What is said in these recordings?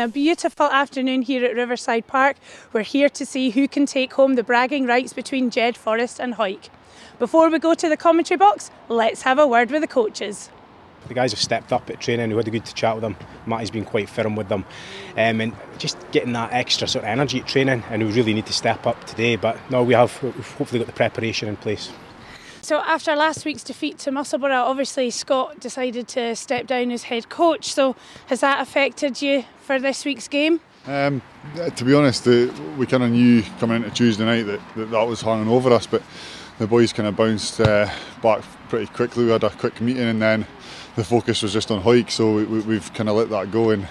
a beautiful afternoon here at Riverside Park. We're here to see who can take home the bragging rights between Jedforest and Hawick. Before we go to the commentary box, let's have a word with the coaches. The guys have stepped up at training. We had a good chat with them. Matty's been quite firm with them, and just getting that extra sort of energy at training, and we really need to step up today. But no, we've hopefully got the preparation in place. So after last week's defeat to Musselburgh, obviously Scott decided to step down as head coach. So has that affected you for this week's game? To be honest, we kind of knew coming into Tuesday night that was hanging over us, but the boys kind of bounced back pretty quickly. We had a quick meeting and then the focus was just on Hawick, so we've kind of let that go and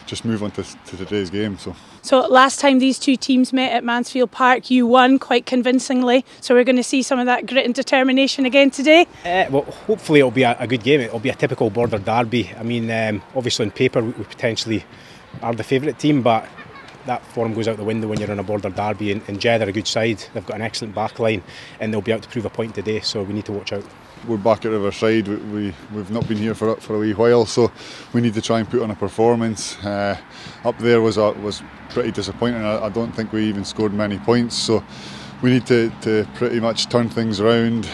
just move on to today's game. So last time these two teams met at Mansfield Park, you won quite convincingly, so we're going to see some of that grit and determination again today? Well, hopefully it'll be a good game. It'll be a typical border derby. I mean, obviously on paper we potentially are the favourite team, but that form goes out the window when you're on a border derby, and Jed are a good side. They've got an excellent back line and they'll be out to prove a point today, so we need to watch out. We're back at Riverside. We've not been here for a wee while, so we need to try and put on a performance. Up there was pretty disappointing. I don't think we even scored many points, so we need to pretty much turn things around,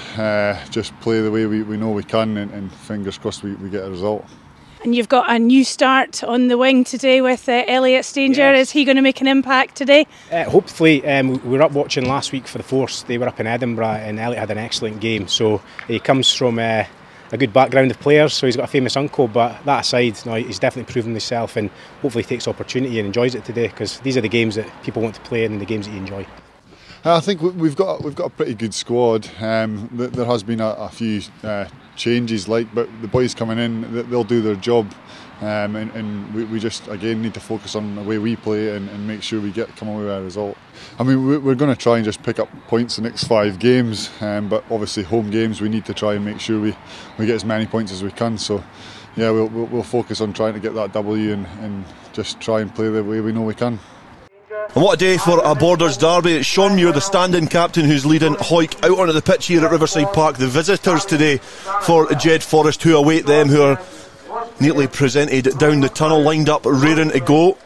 just play the way we know we can, and fingers crossed we get a result. And you've got a new start on the wing today with Elliot Stanger. Yes. Is he going to make an impact today? Hopefully. We were up watching last week for the Force. They were up in Edinburgh and Elliot had an excellent game. So he comes from a good background of players, so he's got a famous uncle. But that aside, no, he's definitely proven himself, and hopefully he takes opportunity and enjoys it today, because these are the games that people want to play and the games that you enjoy. I think we've got a pretty good squad. There has been a few changes, but the boys coming in, they'll do their job, and we just again need to focus on the way we play and make sure we come away with a result. I mean, we're going to try and just pick up points the next 5 games, but obviously home games we need to try and make sure we get as many points as we can. So yeah, we'll focus on trying to get that W and just try and play the way we know we can. And what a day for a Borders derby. It's Sean Muir, the stand-in captain, who's leading Hawick out onto the pitch here at Riverside Park. The visitors today for Jedforest, who await them, who are neatly presented down the tunnel, lined up, raring to go.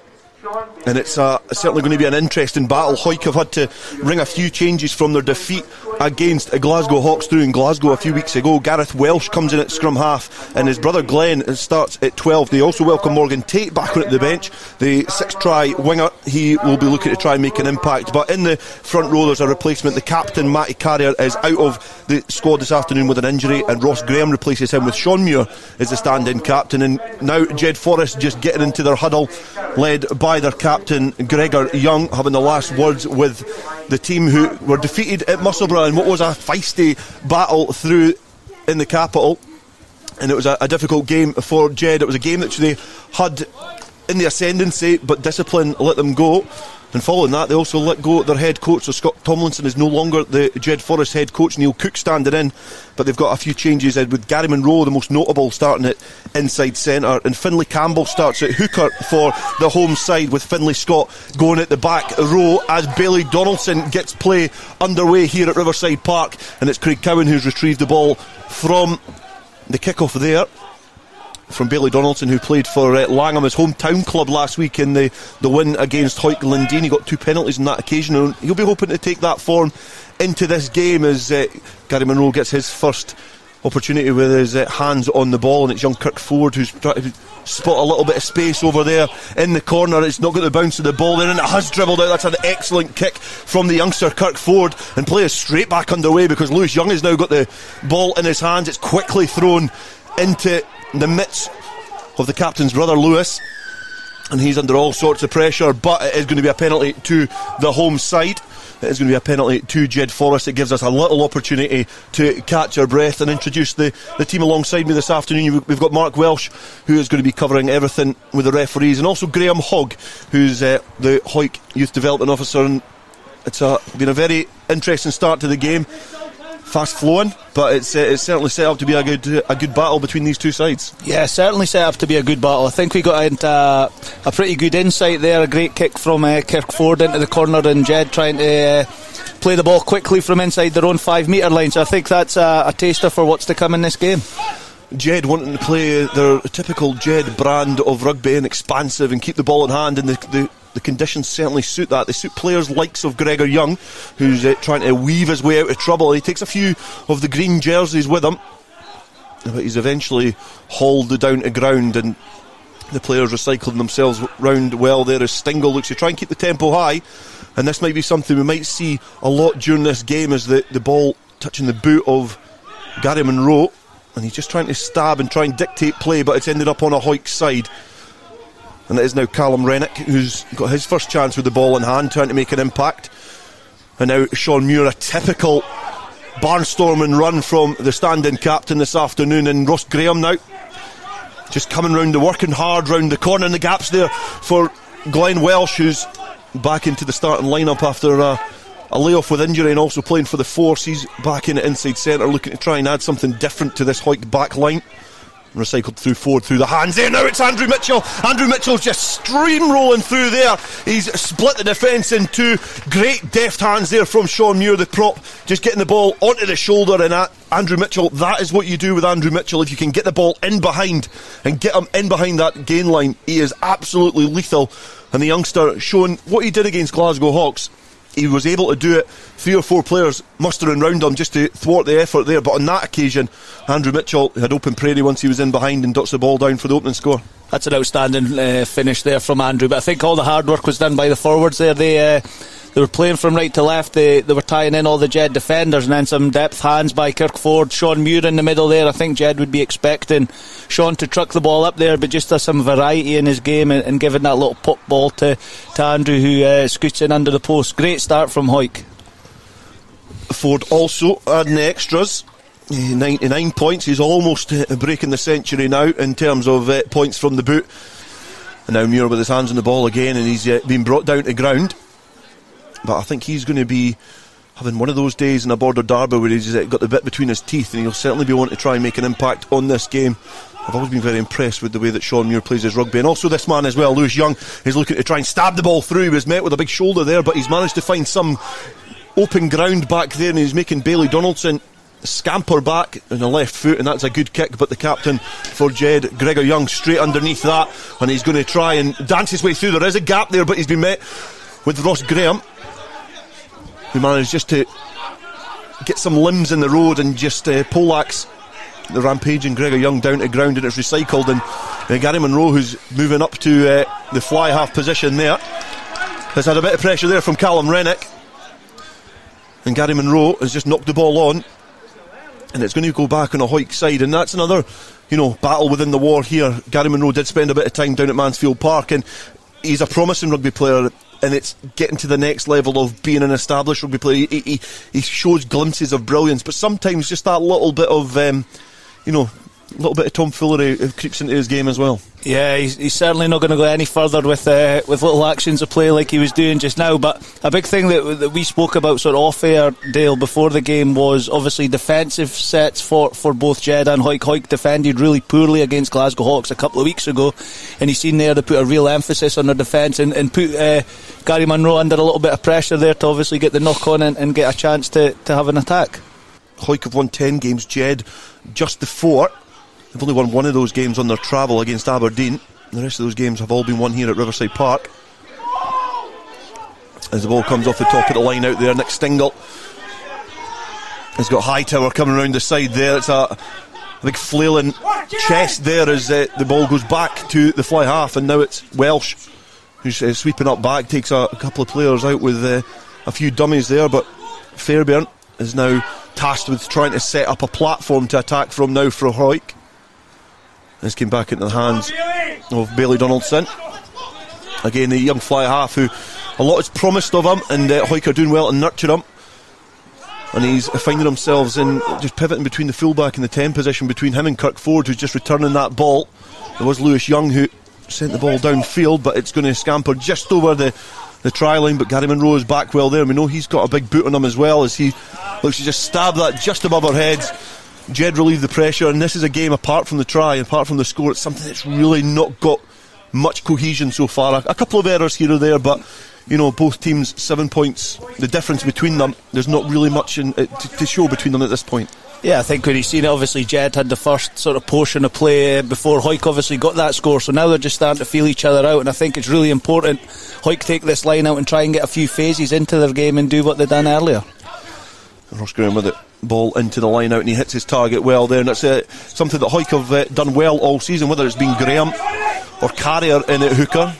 And it's certainly going to be an interesting battle. Hawick have had to ring a few changes from their defeat against Glasgow Hawks through in Glasgow a few weeks ago. Gareth Welsh comes in at scrum half, and his brother Glenn starts at 12. They also welcome Morgan Tate back on at the bench, the 6-try winger. He will be looking to try and make an impact. But in the front row there's a replacement. The captain, Matty Carrier, is out of the squad this afternoon with an injury, and Ross Graham replaces him with Sean Muir as the stand-in captain. And now Jedforest just getting into their huddle, led by their captain Gregor Young, having the last words with the team, who were defeated at Musselburgh in what was a feisty battle through in the capital. And it was a difficult game for Jed. It was a game that they had in the ascendancy, but discipline let them go. And following that, they also let go their head coach. So Scott Tomlinson is no longer the Jedforest head coach. Neil Cook standing in, but they've got a few changes, with Gary Monroe, the most notable, starting at inside centre, and Finlay Campbell starts at hooker for the home side, with Finlay Scott going at the back row as Bailey Donaldson gets play underway here at Riverside Park. And it's Craig Cowan who's retrieved the ball from the kick-off there from Bailey Donaldson, who played for Langham, his hometown club, last week in the win against Hawick Lundin. He got 2 penalties on that occasion, and he'll be hoping to take that form into this game as Gary Monroe gets his first opportunity with his hands on the ball. And it's young Kirk Ford who's trying to spot a little bit of space over there in the corner. It's not got the bounce of the ball in, and it has dribbled out. That's an excellent kick from the youngster Kirk Ford, and play is straight back underway because Lewis Young has now got the ball in his hands. It's quickly thrown into the midst of the captain's brother Lewis, and he's under all sorts of pressure, but it is going to be a penalty to the home side. It is going to be a penalty to Jedforest. It gives us a little opportunity to catch our breath and introduce the team alongside me this afternoon. We've got Mark Welsh, who is going to be covering everything with the referees, and also Graham Hogg, who's the Hawick Youth Development Officer. And it's been a very interesting start to the game. Fast flowing, but it's certainly set up to be a good battle between these two sides. Yeah, certainly set up to be a good battle. I think we got into a pretty good insight there. A great kick from Kirk Ford into the corner, and Jed trying to play the ball quickly from inside their own 5 metre line. So I think that's a taster for what's to come in this game. Jed wanting to play their typical Jed brand of rugby and expansive and keep the ball in hand, and the conditions certainly suit that. They suit players likes of Gregor Young, who's trying to weave his way out of trouble. He takes a few of the green jerseys with him, but he's eventually hauled down to ground, and the players recycling themselves round well there as Stingle looks to try and keep the tempo high. And this might be something we might see a lot during this game, as the ball touching the boot of Gary Monroe, and he's just trying to stab and try and dictate play, but it's ended up on a Hawick side. And it is now Callum Rennick who's got his first chance with the ball in hand, trying to make an impact. And now Sean Muir, a typical barnstorming run from the stand-in captain this afternoon, and Ross Graham now just coming round the working hard round the corner, and the gaps there for Glenn Welsh, who's back into the starting lineup after a layoff with injury and also playing for the Force. He's back in at inside centre, looking to try and add something different to this Hawick back line. Recycled through forward through the hands there. Now it's Andrew Mitchell. Andrew Mitchell's just streamrolling through there. He's split the defence in two. Great deft hands there from Sean Muir, the prop, just getting the ball onto the shoulder. And Andrew Mitchell, that is what you do with Andrew Mitchell. If you can get the ball in behind and get him in behind that gain line, he is absolutely lethal. And the youngster showing what he did against Glasgow Hawks. He was able to do it, 3 or 4 players mustering round him just to thwart the effort there, but on that occasion Andrew Mitchell had open prairie once he was in behind and ducks the ball down for the opening score. That's an outstanding finish there from Andrew, but I think all the hard work was done by the forwards there. They were playing from right to left. They were tying in all the Jed defenders, and then some depth hands by Kirkford. Sean Muir in the middle there. I think Jed would be expecting Sean to truck the ball up there, but just has some variety in his game and giving that little pop ball to Andrew, who scoots in under the post. Great start from Hawick. Ford also adding the extras. 99 points. He's almost breaking the century now in terms of points from the boot. And now Muir with his hands on the ball again, and he's been brought down to ground. But I think he's going to be having one of those days in a border derby where he's got the bit between his teeth, and he'll certainly be wanting to try and make an impact on this game. I've always been very impressed with the way that Sean Muir plays his rugby, and also this man as well, Lewis Young, is looking to try and stab the ball through. He was met with a big shoulder there, but he's managed to find some open ground back there, and he's making Bailey Donaldson scamper back on the left foot, and that's a good kick. But the captain for Jed, Gregor Young, straight underneath that, and he's going to try and dance his way through. There is a gap there, but he's been met with Ross Graham, who managed just to get some limbs in the road and just poleaxe the rampaging Gregor Young down to ground, and it's recycled. And Gary Monroe, who's moving up to the fly half position there, has had a bit of pressure there from Callum Rennick, and Gary Monroe has just knocked the ball on, and it's going to go back on a Hawick side. And that's another, battle within the war here. Gary Monroe did spend a bit of time down at Mansfield Park, and he's a promising rugby player, and it's getting to the next level of being an established rugby player. He shows glimpses of brilliance, but sometimes just that little bit of a little bit of tomfoolery creeps into his game as well. Yeah, he's certainly not going to go any further with little actions of play like he was doing just now. But a big thing that we spoke about sort of off air, Dale, before the game was obviously defensive sets for both Jed and Hawick. Hawick defended really poorly against Glasgow Hawks a couple of weeks ago, and he's seen there to put a real emphasis on their defence and put Gary Monroe under a little bit of pressure there to obviously get the knock on and get a chance to have an attack. Hawick have won 10 games, Jed just the 4. They've only won one of those games on their travel against Aberdeen. The rest of those games have all been won here at Riverside Park. As the ball comes off the top of the line out there, Nick Stingle has got Hightower coming around the side there. It's a big flailing chest there as the ball goes back to the fly half, and now it's Welsh who's sweeping up back, takes a couple of players out with a few dummies there, but Fairbairn is now tasked with trying to set up a platform to attack from now for Hawick. This came back into the hands of Bailey Donaldson. Again, the young fly half who a lot is promised of him, and Hawick are doing well to nurture him. And he's finding himself in just pivoting between the fullback and the 10 position between him and Kirkford, who's just returning that ball. There was Lewis Young who sent the ball downfield, but it's going to scamper just over the try line. But Gary Monroe is back well there. We know he's got a big boot on him as well, as he looks to just stab that just above our heads. Jed relieved the pressure, and this is a game apart from the try, apart from the score. It's something that's really not got much cohesion so far. A couple of errors here or there, but both teams 7 points. The difference between them, there's not really much to show between them at this point. Yeah, I think when you've seen it, obviously Jed had the first sort of portion of play before Hawick obviously got that score, so now they're just starting to feel each other out, and I think it's really important Hawick take this line out and try and get a few phases into their game and do what they've done earlier. Ross Graham with it, ball into the line out, and he hits his target well there, and that's something that Hawick have done well all season, whether it's been Graham or Carrier in at hooker,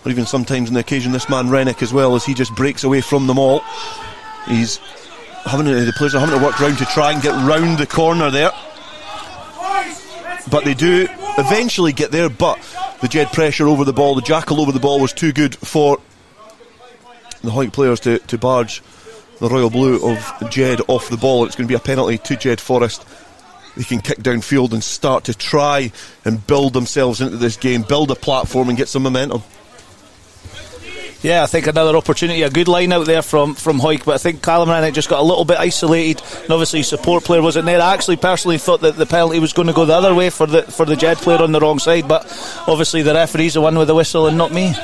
or even sometimes on the occasion this man Rennick as well, as he just breaks away from them all. The players are having to work round to try and get round the corner there, but they do eventually get there, but the Jed pressure over the ball, the jackal over the ball, was too good for the Hawick players to barge the royal blue of Jed off the ball. It's going to be a penalty to Jedforest. They can kick downfield and start to try and build themselves into this game, build a platform and get some momentum. Yeah, I think another opportunity, a good line out there from Hawick, but I think Callum Rennick just got a little bit isolated, and obviously his support player wasn't there. I actually personally thought that the penalty was going to go the other way for the Jed player on the wrong side, but obviously the referee's the one with the whistle and not me.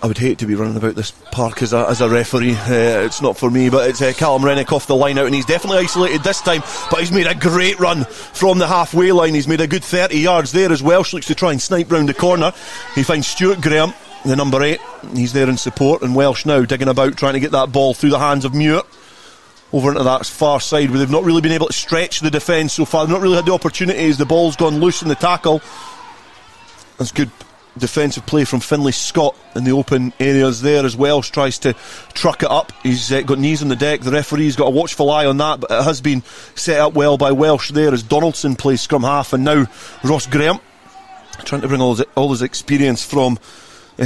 I would hate to be running about this park as a referee. It's not for me, but it's Callum Rennick off the line out, and he's definitely isolated this time, but he's made a great run from the halfway line. He's made a good 30 yards there as Welsh looks to try and snipe round the corner. He finds Stuart Graham, the number 8. He's there in support, and Welsh now digging about trying to get that ball through the hands of Muir over into that far side, where they've not really been able to stretch the defence so far. They've not really had the opportunities. The ball's gone loose in the tackle. That's good defensive play from Finlay Scott in the open areas there as Welsh tries to truck it up. He's got knees on the deck. The referee's got a watchful eye on that, but it has been set up well by Welsh there as Donaldson plays scrum half, and now Ross Graham trying to bring all his experience from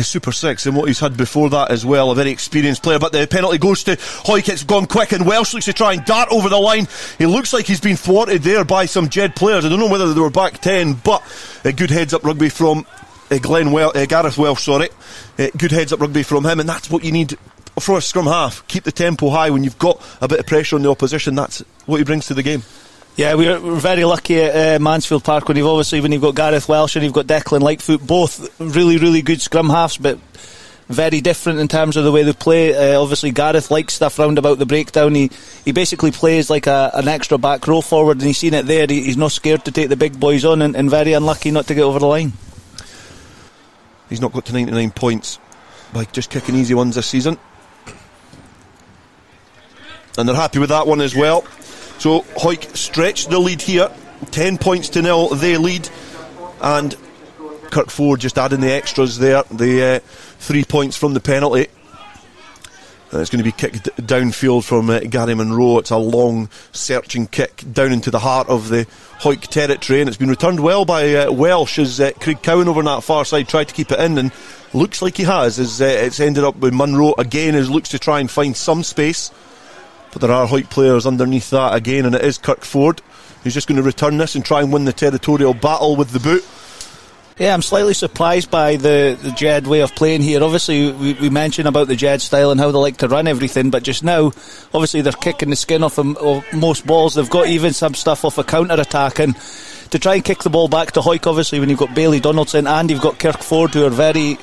Super 6 and what he's had before that as well. A very experienced player, but the penalty goes to Hawick. It's gone quick, and Welsh looks to try and dart over the line. He looks like he's been thwarted there by some Jed players. I don't know whether they were back 10, but good heads up rugby from Gareth Welsh, good heads up rugby from him, and that's what you need for a scrum half. Keep the tempo high when you've got a bit of pressure on the opposition. That's what he brings to the game. Yeah, we're very lucky at Mansfield Park when you've got Gareth Welsh and you've got Declan Lightfoot, both really, really good scrum halves, but very different in terms of the way they play. Obviously Gareth likes stuff round about the breakdown. He basically plays like an extra back row forward, and he's seen it there. He's not scared to take the big boys on, and very unlucky not to get over the line. He's not got to 99 points by just kicking easy ones this season, and they're happy with that one as well. So Hawick stretched the lead here, 10 points to 0 they lead, and Kirk Ford just adding the extras there, the 3 points from the penalty. And it's going to be kicked downfield from Gary Monroe. It's a long searching kick down into the heart of the Hawick territory, and it's been returned well by Welsh as Craig Cowan over on that far side tried to keep it in, and looks like he has, as it's ended up with Monroe again as looks to try and find some space. But there are Hawick players underneath that again, and it is Kirk Ford who's just going to return this and try and win the territorial battle with the boot. Yeah, I'm slightly surprised by the Jed way of playing here. Obviously we mentioned about the Jed style and how they like to run everything, but just now obviously they're kicking the skin off of most balls. They've got even some stuff off a counter-attack, and to try and kick the ball back to Hawick, obviously when you've got Bailey Donaldson and you've got Kirk Ford who are very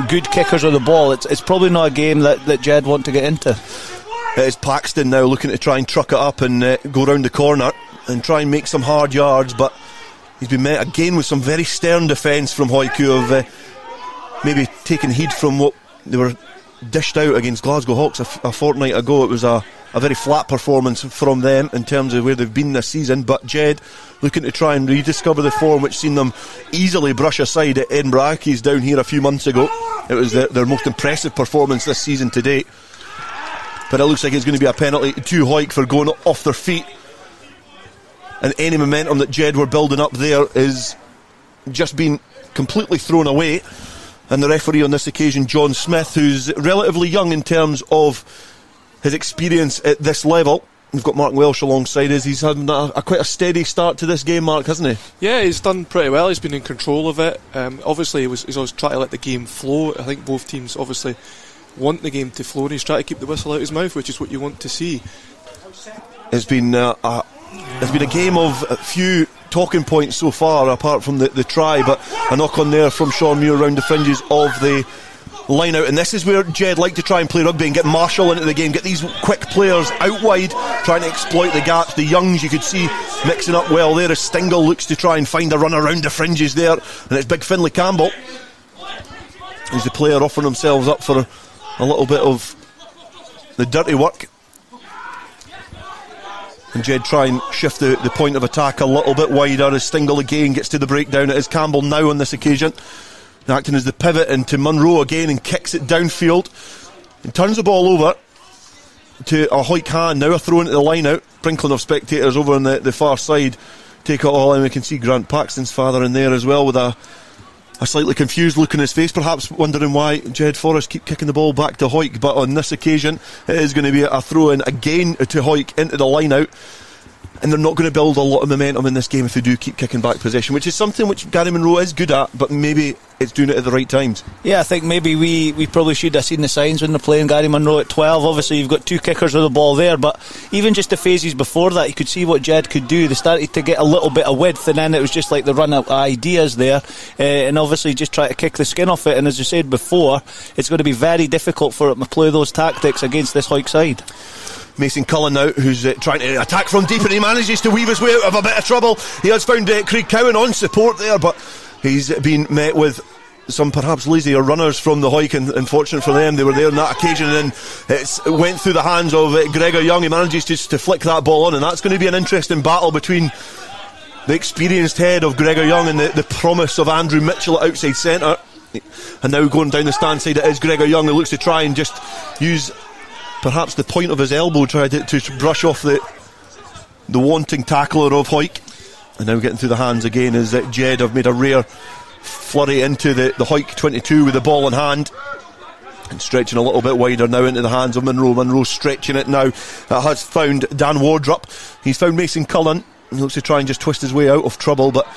good kickers of the ball, it's probably not a game that Jed want to get into. It is Paxton now looking to try and truck it up and go round the corner and try and make some hard yards, but he's been met again with some very stern defence from Hawick, who have maybe taken heed from what they were dished out against Glasgow Hawks a fortnight ago. It was a very flat performance from them in terms of where they've been this season, but Jed looking to try and rediscover the form which seen them easily brush aside at Edinburgh Accies down here a few months ago. It was their most impressive performance this season to date. But it looks like it's going to be a penalty to Hawick for going off their feet, and any momentum that Jed were building up there is just been completely thrown away. And the referee on this occasion, John Smith, who's relatively young in terms of his experience at this level. We've got Mark Welsh alongside us. He's had quite a steady start to this game, Mark, hasn't he? Yeah, he's done pretty well. He's been in control of it. Obviously he's always trying to let the game flow. I think both teams obviously want the game to flow, and he's trying to keep the whistle out his mouth, which is what you want to see. It's been a game of a few talking points so far, apart from the try, but a knock on there from Sean Muir around the fringes of the line out, and this is where Jed like to try and play rugby and get Marshall into the game, get these quick players out wide, trying to exploit the gaps. The Youngs, you could see, mixing up well there as Stingle looks to try and find a run around the fringes there, and it's big Finlay Campbell. He's the player offering themselves up for a little bit of the dirty work. And Jed try and shift the point of attack a little bit wider as Stingle again gets to the breakdown. It is Campbell now on this occasion, acting as the pivot into Munro again, and kicks it downfield and turns the ball over to a Hawick hand. Now a throw into the line out. Sprinkling of spectators over on the far side take it all in. We can see Grant Paxton's father in there as well, with a slightly confused look on his face, perhaps wondering why Jedforest keep kicking the ball back to Hawick. But on this occasion it is going to be a throw in again to Hawick into the line out, and they're not going to build a lot of momentum in this game if they do keep kicking back possession, which is something which Gary Munro is good at, but maybe it's doing it at the right times. Yeah, I think maybe we probably should have seen the signs when they're playing Gary Munro at 12. Obviously you've got two kickers with the ball there, but even just the phases before that, you could see what Jed could do. They started to get a little bit of width, and then it was just like the run out of ideas there, and obviously just try to kick the skin off it. And as you said before, it's going to be very difficult for them to play those tactics against this Hawick side. Mason Cullen now, who's trying to attack from deep, and he manages to weave his way out of a bit of trouble. He has found Craig Cowan on support there, but he's been met with some perhaps lazier runners from the Hawick, and unfortunate for them, they were there on that occasion, and it went through the hands of Gregor Young. He manages to flick that ball on, and that's going to be an interesting battle between the experienced head of Gregor Young and the promise of Andrew Mitchell at outside centre. And now going down the stand side, it is Gregor Young who looks to try and just use perhaps the point of his elbow, tried to brush off the wanting tackler of Hawick. And now getting through the hands again is Jed have made a rare flurry into the Hawick 22 with the ball in hand, and stretching a little bit wider now into the hands of Munro. Munro stretching it now. Has found Dan Wardrop. He's found Mason Cullen. He looks to try and just twist his way out of trouble, but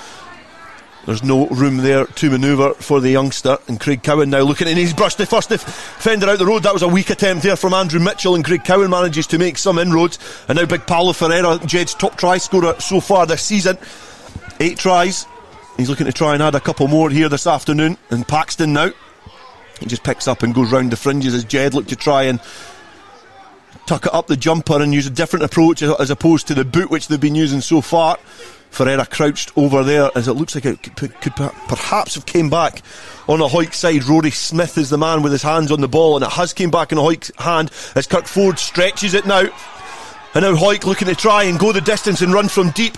there's no room there to manoeuvre for the youngster. And Craig Cowan now looking, and he's brushed the first defender out the road. That was a weak attempt there from Andrew Mitchell, and Craig Cowan manages to make some inroads. And now big Paulo Ferreira, Jed's top try scorer so far this season, 8 tries. He's looking to try and add a couple more here this afternoon. And Paxton now, he just picks up and goes round the fringes as Jed look to try and tuck it up the jumper and use a different approach as opposed to the boot which they've been using so far. Ferreira crouched over there as it looks like it could perhaps have came back on a Hawick side. Rory Smith is the man with his hands on the ball, and it has came back in a Hawick hand as Kirk Ford stretches it now. And now Hawick looking to try and go the distance and run from deep.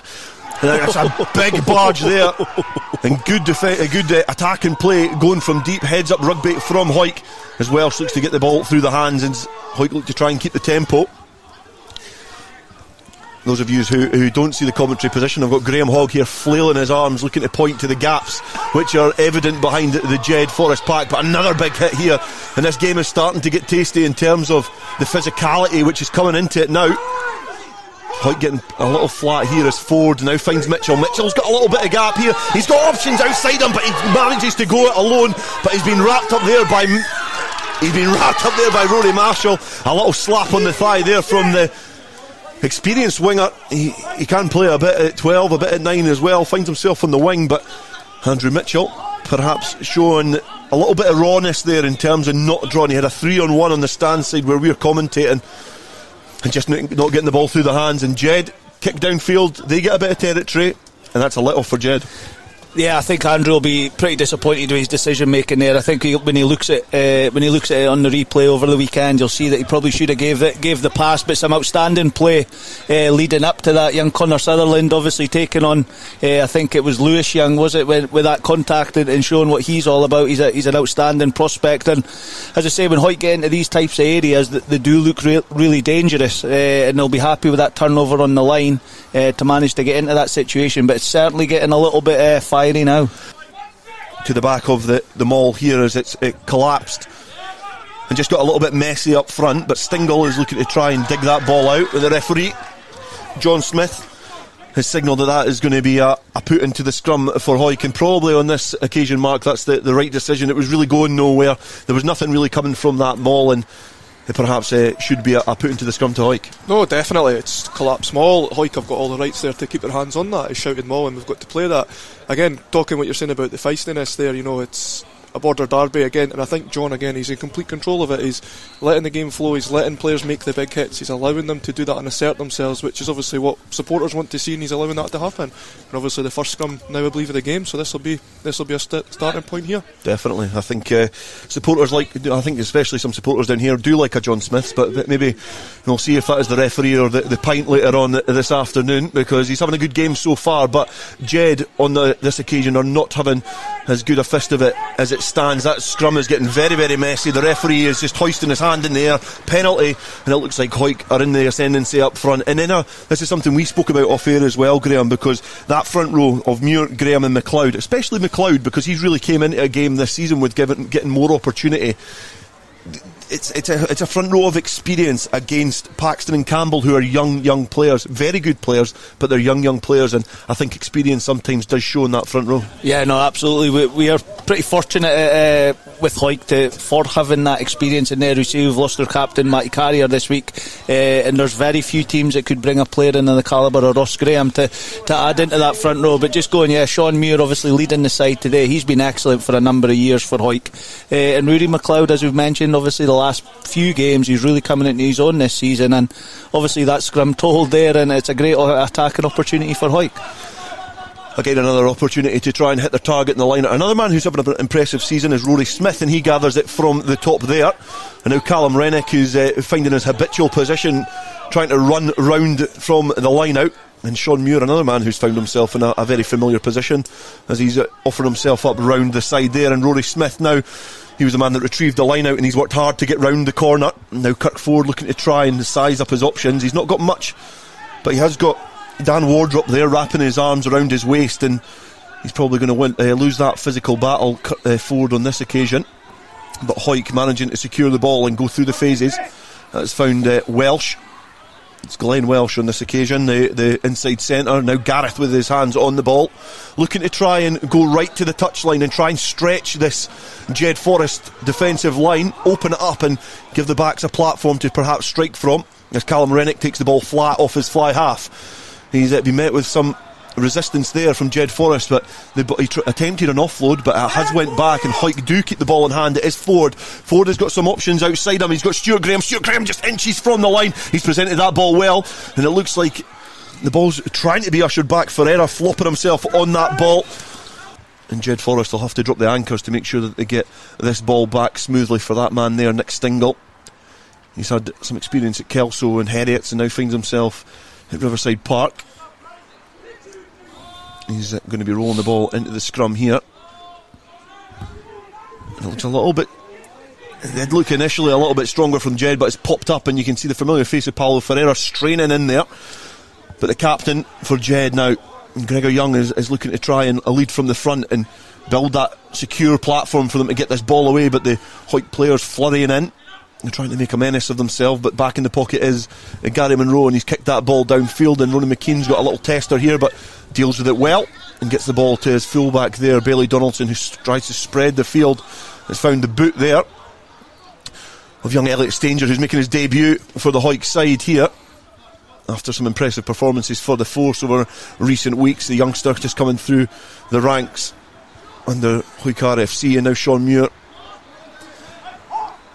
And that's a big barge there, and good attacking play going from deep. Heads up rugby from Hawick as Welsh looks to get the ball through the hands, and Hawick look to try and keep the tempo. Those of you who don't see the commentary position, I've got Graham Hogg here flailing his arms looking to point to the gaps which are evident behind the Jedforest pack. But another big hit here, and this game is starting to get tasty in terms of the physicality which is coming into it now. Hawick getting a little flat here as Ford now finds Mitchell. Mitchell's got a little bit of gap here. He's got options outside him, but he manages to go it alone. But he's been wrapped up there by Rory Marshall. A little slap on the thigh there from the experienced winger. He can play a bit at 12, a bit at 9 as well. Finds himself on the wing, but Andrew Mitchell perhaps showing a little bit of rawness there in terms of not drawing. He had a 3-on-1 on the stand side where we're commentating, and just not getting the ball through the hands. And Jed kick downfield, they get a bit of territory, and that's a little for Jed. Yeah, I think Andrew will be pretty disappointed with his decision making there. I think when he looks at it on the replay over the weekend, you'll see that he probably should have gave the pass. But some outstanding play leading up to that. Young Connor Sutherland obviously taking on, I think it was Lewis Young, was it, with that contact and showing what he's all about. He's an outstanding prospect, and as I say, when Hawick get into these types of areas, they do look really dangerous, and they'll be happy with that turnover on the line to manage to get into that situation. But it's certainly getting a little bit fiery now. To the back of the maul here as it collapsed and just got a little bit messy up front, but Stingle is looking to try and dig that ball out with the referee. John Smith has signalled that is going to be a put into the scrum for Hawick, and probably on this occasion, Mark, that's the right decision. It was really going nowhere. There was nothing really coming from that maul, and it perhaps should be a put into the scrum to Hawick. No, definitely, it's collapsed maul. Hawick have got all the rights there to keep their hands on that. It's shouted maul, and we've got to play that. Again, talking what you're saying about the feistiness there, it's a border derby again, and I think John again, he's in complete control of it. He's letting the game flow, he's letting players make the big hits, he's allowing them to do that and assert themselves, which is obviously what supporters want to see, and he's allowing that to happen. And obviously the first scrum now, I believe, of the game, so this will be a starting point here. Definitely. I think supporters I think especially some supporters down here do like a John Smiths, but maybe we'll see if that is the referee or the pint later on this afternoon, because he's having a good game so far. But Jed on this occasion are not having as good a fist of it as it stands. That scrum is getting very, very messy. The referee is just hoisting his hand in the air, penalty, and it looks like Hawick are in the ascendancy up front. And then this is something we spoke about off air as well, Graham, because that front row of Muir, Graham and McLeod, especially McLeod, because he's really came into a game this season with getting more opportunity. It's a front row of experience against Paxton and Campbell, who are young players, very good players, but they're young players, and I think experience sometimes does show in that front row. Yeah, no, absolutely. We are pretty fortunate with Hawick for having that experience in there. We see we've lost their captain Matty Carrier this week, and there's very few teams that could bring a player in the calibre of Ross Graham to add into that front row. But just going, Sean Muir obviously leading the side today. He's been excellent for a number of years for Hawick, and Rory McLeod, as we've mentioned, obviously the last few games he's really coming into his own this season, and obviously that scrum told there, and it's a great attacking opportunity for Hawick. Again, another opportunity to try and hit their target in the line. Another man who's having an impressive season is Rory Smith, and he gathers it from the top there. And now Callum Rennick, who's finding his habitual position, trying to run round from the line out. And Sean Muir, another man who's found himself in a very familiar position as he's offering himself up round the side there. And Rory Smith now, he was the man that retrieved the line out, and he's worked hard to get round the corner. Now Kirk Ford looking to try and size up his options. He's not got much, but he has got Dan Wardrop there wrapping his arms around his waist, and he's probably going to lose that physical battle, Ford, on this occasion. But Hawick managing to secure the ball and go through the phases. That's found Welsh. It's Glenn Welsh on this occasion, the inside centre. Now Gareth with his hands on the ball, looking to try and go right to the touchline and try and stretch this Jedforest defensive line, open it up and give the backs a platform to perhaps strike from, as Callum Rennick takes the ball flat off his fly half. He's been met with some resistance there from Jedforest, but he attempted an offload, but it has went back, and Hawick do keep the ball in hand. It is Ford has got some options outside him. He's got Stuart Graham just inches from the line. He's presented that ball well, and it looks like the ball's trying to be ushered back. Ferreira flopping himself on that ball, and Jedforest will have to drop the anchors to make sure that they get this ball back smoothly for that man there, Nick Stingle. He's had some experience at Kelso and Heriots, and now finds himself at Riverside Park. He's going to be rolling the ball into the scrum here. It looks a little bit... It did look initially a little bit stronger from Jed, but it's popped up, and you can see the familiar face of Paulo Ferreira straining in there. But the captain for Jed now, Gregor Young, is looking to try and lead from the front and build that secure platform for them to get this ball away. But the Hawick players flurrying in. They're trying to make a menace of themselves, but back in the pocket is Gary Monroe, and he's kicked that ball downfield, and Ronnie McKean's got a little tester here, but deals with it well and gets the ball to his fullback there, Bailey Donaldson, who tries to spread the field. Has found the boot there of young Elliot Stanger, who's making his debut for the Hawick side here after some impressive performances for the Force over recent weeks. The youngster just coming through the ranks under Hawick RFC, and now Sean Muir.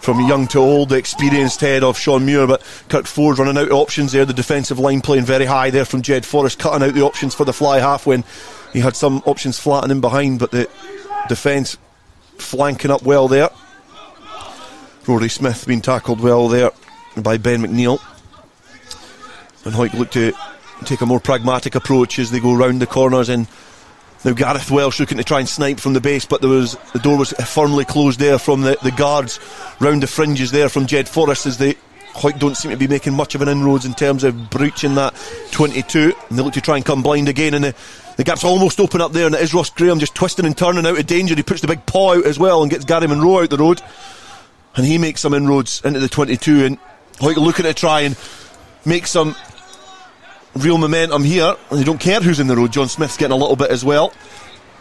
From young to old, the experienced head of Sean Muir, but Kirk Ford running out of options there. The defensive line playing very high there from Jedforest, cutting out the options for the fly half when he had some options flattening behind, but the defence flanking up well there. Rory Smith being tackled well there by Ben McNeil, and Hawick look to take a more pragmatic approach as they go round the corners. And now Gareth Welsh looking to try and snipe from the base, but the door was firmly closed there from the guards round the fringes there from Jedforest, as they Hawick don't seem to be making much of an inroads in terms of breaching that 22, and they look to try and come blind again, and the gap's almost open up there, and it is Ross Graham just twisting and turning out of danger. He puts the big paw out as well and gets Gary Monroe out the road, and he makes some inroads into the 22, and Hawick looking to try and make some real momentum here, and they don't care who's in the road. John Smith's getting a little bit as well,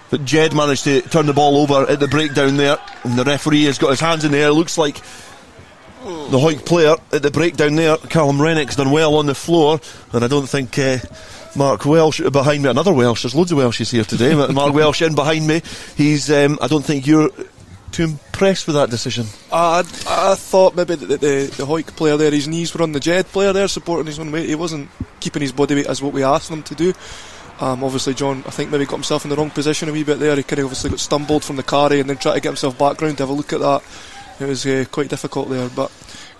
but Jed managed to turn the ball over at the breakdown there, and the referee has got his hands in the air. It looks like the Hawick player at the breakdown there, Callum Rennick's done well on the floor, and I don't think Mark Welsh behind me, another Welsh, there's loads of Welshes here today, but Mark Welsh in behind me, he's I don't think you're too impressed with that decision? I thought maybe the Hawick player there, his knees were on the Jed player there, supporting his own weight. He wasn't keeping his body weight as what we asked him to do. Obviously John, I think, maybe got himself in the wrong position a wee bit there. He kind of obviously got stumbled from the carry and then tried to get himself back round to have a look at that. It was quite difficult there, but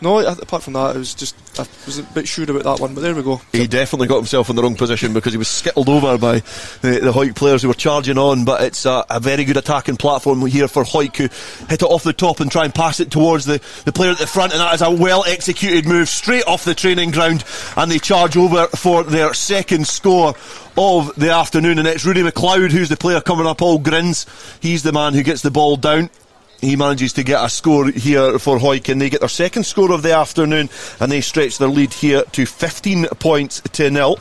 no, apart from that, I was a bit sure about that one, but there we go. He definitely got himself in the wrong position because he was skittled over by the Hawick players who were charging on, but it's a very good attacking platform here for Hawick, who hit it off the top and try and pass it towards the player at the front, and that is a well executed move straight off the training ground, and they charge over for their second score of the afternoon, and it's Rudy McLeod who's the player coming up, all grins. He's the man who gets the ball down. He manages to get a score here for Hawick, and they get their second score of the afternoon, and they stretch their lead here to 15 points to 0.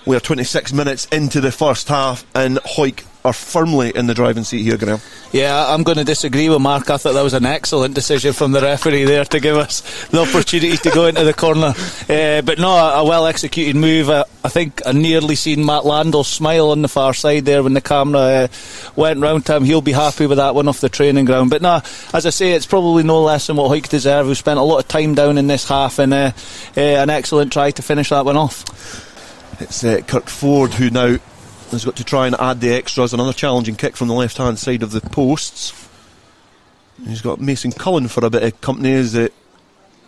We are 26 minutes into the first half, and Hawick are firmly in the driving seat here, Graham. Yeah, I'm going to disagree with Mark. I thought that was an excellent decision from the referee there to give us the opportunity to go into the corner. But no, a well executed move. I think I nearly seen Matt Landell smile on the far side there when the camera went round to him. He'll be happy with that one off the training ground. But no, as I say, it's probably no less than what Hawick deserve. We've spent a lot of time down in this half, and an excellent try to finish that one off. It's Kirk Ford who now has got to try and add the extras. Another challenging kick from the left hand side of the posts. He's got Mason Cullen for a bit of company as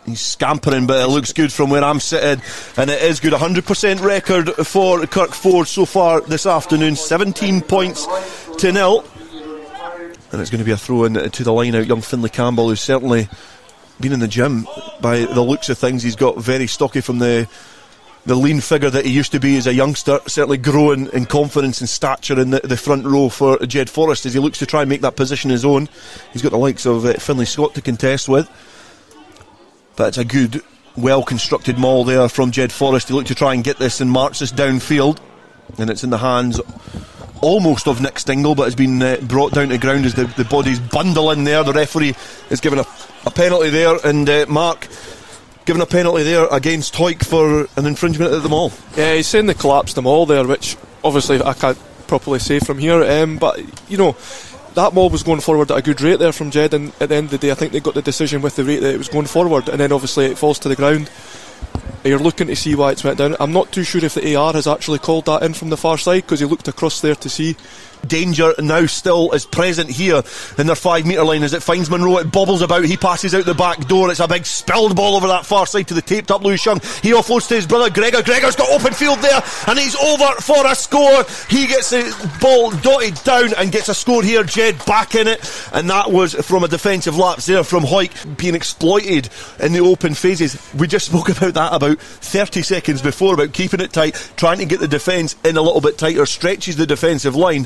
he's scampering, but it looks good from where I'm sitting, and it is good. 100% record for Kirk Ford so far this afternoon, 17 points to 0. And it's going to be a throw in to the line out. Young Finlay Campbell, who's certainly been in the gym by the looks of things. He's got very stocky from the lean figure that he used to be as a youngster, certainly growing in confidence and stature in the front row for Jedforest as he looks to try and make that position his own. He's got the likes of Finlay Scott to contest with, but it's a good, well constructed maul there from Jedforest. He look to try and get this and march this downfield, and it's in the hands almost of Nick Stingle, but has been brought down to ground as the bodies bundle in there. The referee is given a penalty there, and Mark given a penalty there against Hawick for an infringement at the maul. Yeah, he's saying they collapsed the maul there, which obviously I can't properly say from here, but you know, that maul was going forward at a good rate there from Jed, and at the end of the day I think they got the decision with the rate that it was going forward, and then obviously it falls to the ground. You're looking to see why it's went down. I'm not too sure if the AR has actually called that in from the far side, because he looked across there to see. Danger now still is present here in their 5 metre line as it finds Monroe. It bobbles about, he passes out the back door. It's a big spilled ball over that far side to the taped up Lewis Young. He offloads to his brother Gregor. Gregor's got open field there, and he's over for a score. He gets the ball dotted down and gets a score here. Jed back in it, and that was from a defensive lapse there from Hawick, being exploited in the open phases. We just spoke about that about 30 seconds before, about keeping it tight, trying to get the defence in a little bit tighter, stretches the defensive line.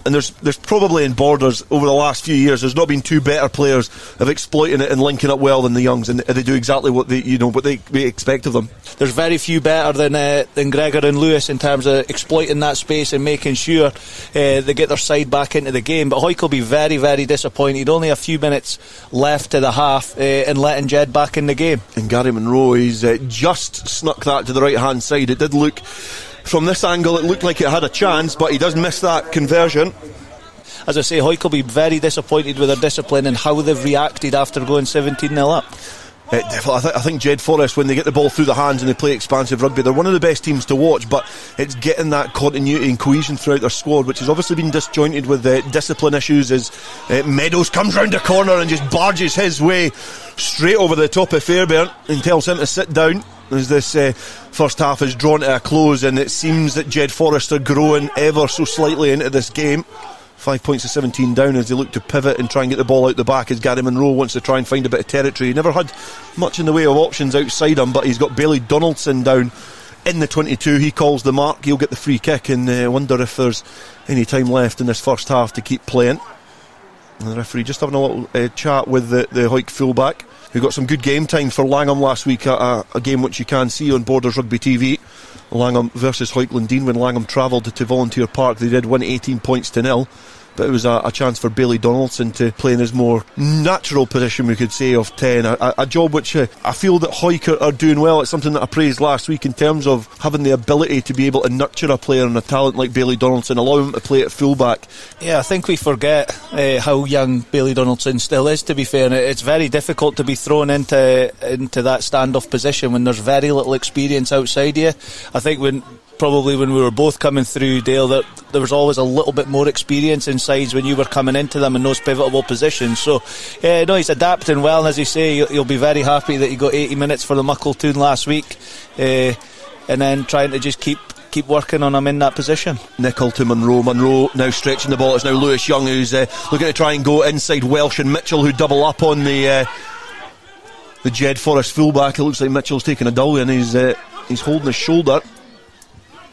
And there's probably in Borders over the last few years, there's not been two better players of exploiting it and linking up well than the Youngs, and they do exactly what we expect of them. There's very few better than Gregor and Lewis in terms of exploiting that space and making sure they get their side back into the game. But Hawick will be very, very disappointed. Only a few minutes left to the half and letting Jed back in the game. And Gary Monroe, he's just snuck that to the right hand side. It did look, from this angle, it looked like it had a chance, but he does miss that conversion. As I say, Hawick will be very disappointed with their discipline and how they've reacted after going 17-0 up. I think Jedforest, when they get the ball through the hands and they play expansive rugby, they're one of the best teams to watch, but it's getting that continuity and cohesion throughout their squad, which has obviously been disjointed with discipline issues, as Meadows comes round the corner and just barges his way straight over the top of Fairbairn and tells him to sit down as this first half is drawn to a close, and it seems that Jedforest are growing ever so slightly into this game. 5 points to 17 down as they look to pivot and try and get the ball out the back, as Gary Monroe wants to try and find a bit of territory. He never had much in the way of options outside him, but he's got Bailey Donaldson down in the 22. He calls the mark, he'll get the free kick, and wonder if there's any time left in this first half to keep playing. And the referee just having a little chat with the Hawick fullback, who got some good game time for Langham last week, a game which you can see on Borders Rugby TV. Langham versus Hawick Lundeen. When Langham travelled to Volunteer Park, they did win 18 points to 0. but it was a chance for Bailey Donaldson to play in his more natural position, we could say, of 10. A job which I feel that Hawick are doing well. It's something that I praised last week in terms of having the ability to be able to nurture a player and a talent like Bailey Donaldson, allow him to play at fullback. Yeah, I think we forget how young Bailey Donaldson still is, to be fair, and it's very difficult to be thrown into that standoff position when there's very little experience outside you. I think when we were both coming through, Dale, that there was always a little bit more experience in sides when you were coming into them in those pivotal positions. So no, he's adapting well, and as you say, you'll be very happy that he got 80 minutes for the Muckletown last week, and then trying to just keep working on him in that position. Nickel to Munro now stretching the ball. It's now Lewis Young who's looking to try and go inside Welsh and Mitchell, who double up on the Jedforest fullback. It looks like Mitchell's taking a dull and he's holding his shoulder.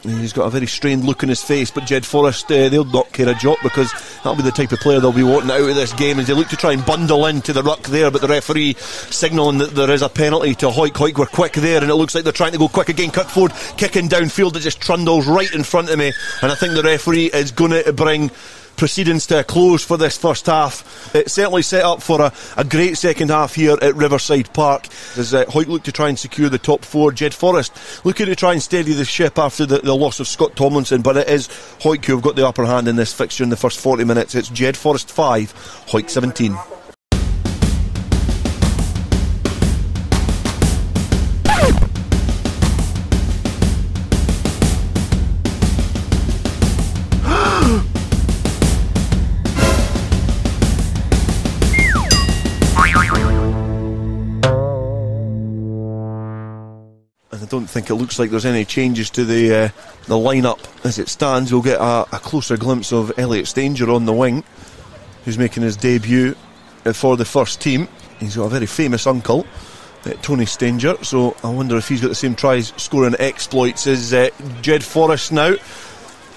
He's got a very strained look in his face, but Jedforest, they'll not care a jot, because that'll be the type of player they'll be wanting out of this game as they look to try and bundle into the ruck there, but the referee signalling that there is a penalty to Hawick. Hawick were quick there, and it looks like they're trying to go quick again. Kirkford kicking downfield, it just trundles right in front of me, and I think the referee is going to bring proceedings to a close for this first half. It certainly set up for a great second half here at Riverside Park as Hawick look to try and secure the top 4. Jedforest looking to try and steady the ship after the loss of Scott Tomlinson, but it is Hawick who have got the upper hand in this fixture in the first 40 minutes. It's Jedforest 5, Hawick 17. I don't think it looks like there's any changes to the line-up as it stands. We'll get a closer glimpse of Elliot Stanger on the wing, who's making his debut for the first team. He's got a very famous uncle, Tony Stanger, so I wonder if he's got the same tries scoring exploits as Jedforest now.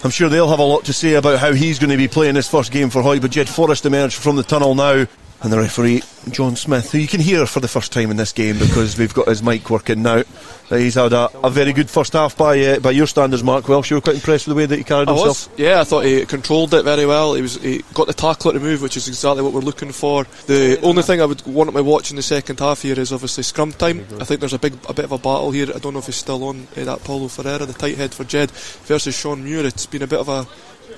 I'm sure they'll have a lot to say about how he's going to be playing his first game for Hawick, but Jedforest emerged from the tunnel now, and the referee, John Smith, who you can hear for the first time in this game because we've got his mic working now. He's had a very good first half by your standards, Mark Welsh. You were quite impressed with the way that he carried himself. Yeah, I thought he controlled it very well. He got the tackle at the move, which is exactly what we're looking for. The only thing I would want to watch in the second half here is obviously scrum time. I think there's a bit of a battle here. I don't know if he's still on, that Paulo Ferreira, the tight head for Jed, versus Sean Muir. It's been a bit of a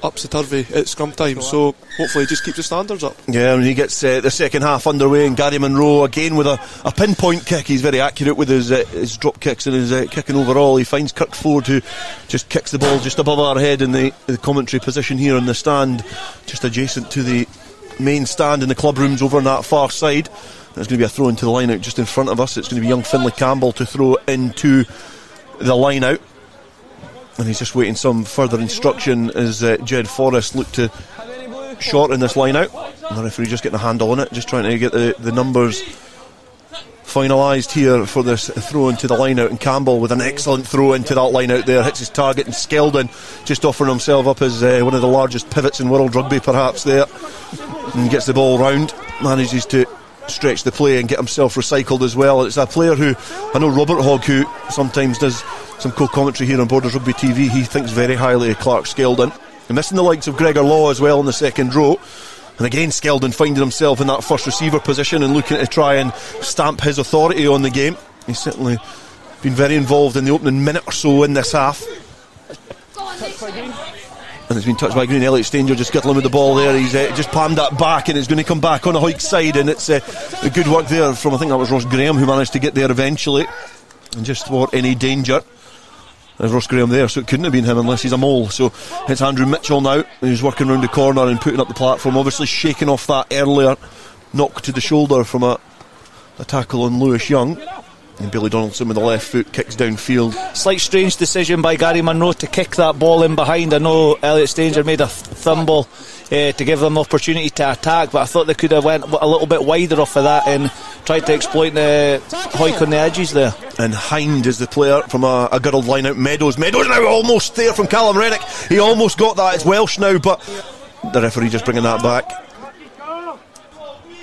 upsy-turvy at scrum time, so hopefully he just keeps the standards up. Yeah, and he gets the second half underway, and Gary Munro again with a pinpoint kick. He's very accurate with his drop kicks and his kicking overall. He finds Kirkford, who just kicks the ball just above our head in the commentary position here in the stand, just adjacent to the main stand in the club rooms over on that far side. There's going to be a throw into the line out just in front of us. It's going to be young Finlay Campbell to throw into the line out, and he's just waiting some further instruction as Jedforest look to shorten this line out, and the referee just getting a handle on it, just trying to get the numbers finalised here for this throw into the line out. And Campbell with an excellent throw into that line out there, hits his target, and Skeldon just offering himself up as one of the largest pivots in world rugby perhaps there, and gets the ball round, manages to stretch the play and get himself recycled as well. It's a player who I know Robert Hogg, who sometimes does some co-commentary here on Borders Rugby TV, he thinks very highly of Clark Skeldon, and missing the likes of Gregor Law as well in the second row. And again Skeldon finding himself in that first receiver position and looking to try and stamp his authority on the game. He's certainly been very involved in the opening minute or so in this half, and it's been touched by Green. Elliot Stanger just scuttling with the ball there. He's just palmed that back, and it's going to come back on the Hawick side, and it's a good work there from, I think that was Ross Graham, who managed to get there eventually and just thwart any danger. There's Ross Graham there, so it couldn't have been him unless he's a mole. So it's Andrew Mitchell now, who's working round the corner and putting up the platform, obviously shaking off that earlier knock to the shoulder from a tackle on Lewis Young. And Billy Donaldson with the left foot kicks downfield. Slight strange decision by Gary Munro to kick that ball in behind. I know Elliot Stanger made a thumble to give them the opportunity to attack, but I thought they could have went a little bit wider off of that and tried to exploit the Hawick on the edges there. And Hind is the player from a girdled line out. Meadows now almost there from Callum Rennick. He almost got that. It's Welsh now, but the referee just bringing that back.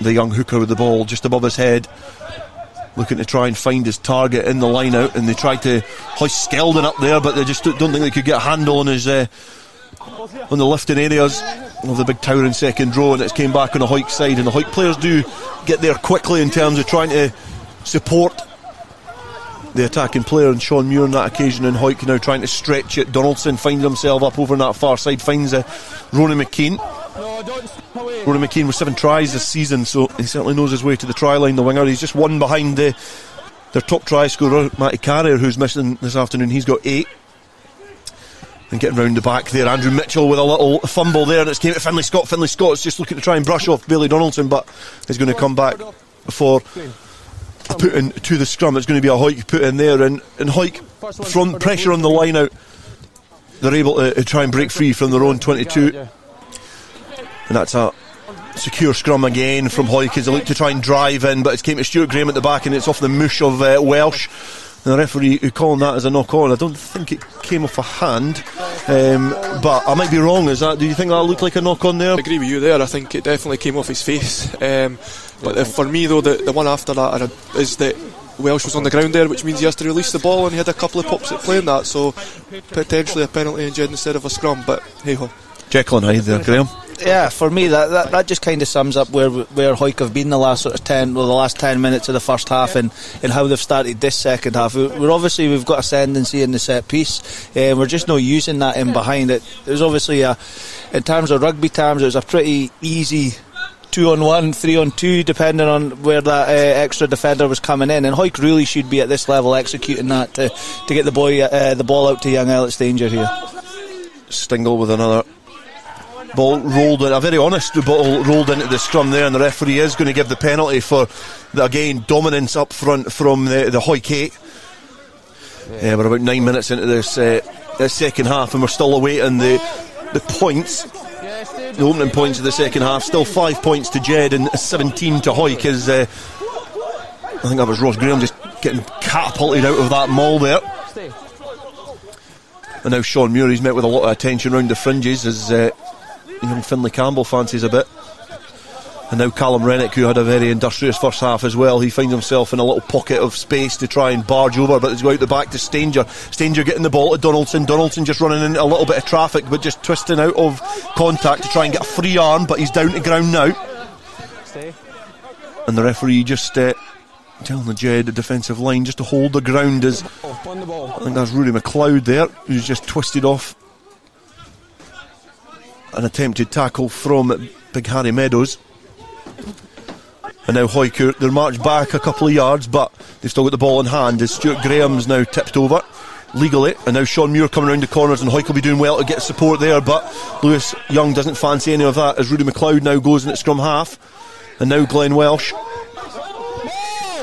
The young hooker with the ball just above his head, looking to try and find his target in the line out, and they tried to hoist Skeldon up there, but they just don't think they could get a handle on his on the lifting areas. of the big towering second row, and it's came back on the Hawick side, and the Hawick players do get there quickly in terms of trying to support the attacking player, and Sean Muir on that occasion, and Hawick now trying to stretch it. Donaldson finds himself up over on that far side, finds Ronan McKean. Ronan McKean with 7 tries this season, so he certainly knows his way to the try line, the winger. He's just one behind their top try scorer, Matty Carrier, who's missing this afternoon. He's got 8. And getting round the back there, Andrew Mitchell with a little fumble there, and it's came to Finlay Scott. Finlay Scott's just looking to try and brush off Bailey Donaldson, but he's going to come back for a put in to the scrum. It's going to be a Hawick put in there, and Hawick, from pressure on the line out, they're able to try and break free from their own 22, and that's a secure scrum again from Hawick as they look to try and drive in, but it's came to Stuart Graham at the back, and it's off the moosh of Welsh. And the referee who calling that as a knock on. I don't think it came off a hand, but I might be wrong. Do you think that looked like a knock on there? I agree with you there. I think it definitely came off his face. But for me though, the one after that is that Welsh was on the ground there, which means he has to release the ball, and he had a couple of pops at playing that, so potentially a penalty in Jed instead of a scrum. But hey ho. Jekyll and Hyde there, Graham. Yeah, for me that just kind of sums up where Hawick have been the last sort of 10 minutes of the first half, and how they've started this second half. We've got ascendancy in the set piece, we're just not using that in behind it. It was obviously in terms of rugby terms, it was a pretty easy 2-on-1, 3-on-2, depending on where that extra defender was coming in, and Hawick really should be at this level executing that to get the ball out to young Alex Danger here. Stingle with another ball rolled in, a very honest ball rolled into the scrum there, and the referee is going to give the penalty for again dominance up front from the Hawick 8. We're about 9 minutes into this second half, and we're still awaiting the points, the opening points of the second half. Still 5 points to Jed and 17 to Hawick, as I think that was Ross Graham just getting catapulted out of that maul there. And now Sean Muir, he's met with a lot of attention around the fringes as young Finlay Campbell fancies a bit. And now Callum Rennick, who had a very industrious first half as well, he finds himself in a little pocket of space to try and barge over, but he's going out the back to Stanger. Stanger getting the ball to Donaldson. Donaldson just running into a little bit of traffic, but just twisting out of contact to try and get a free arm, but he's down to ground now. And the referee just telling the Jed, the defensive line, just to hold the ground, as I think that's Rory McLeod there, who's just twisted off an attempted tackle from Big Harry Meadows. And now Hawick, they're marched back a couple of yards, but they've still got the ball in hand as Stuart Graham's now tipped over legally, and now Sean Muir coming around the corners, and Hawick will be doing well to get support there, but Lewis Young doesn't fancy any of that as Rudy McLeod now goes in at scrum half. And now Glenn Welsh,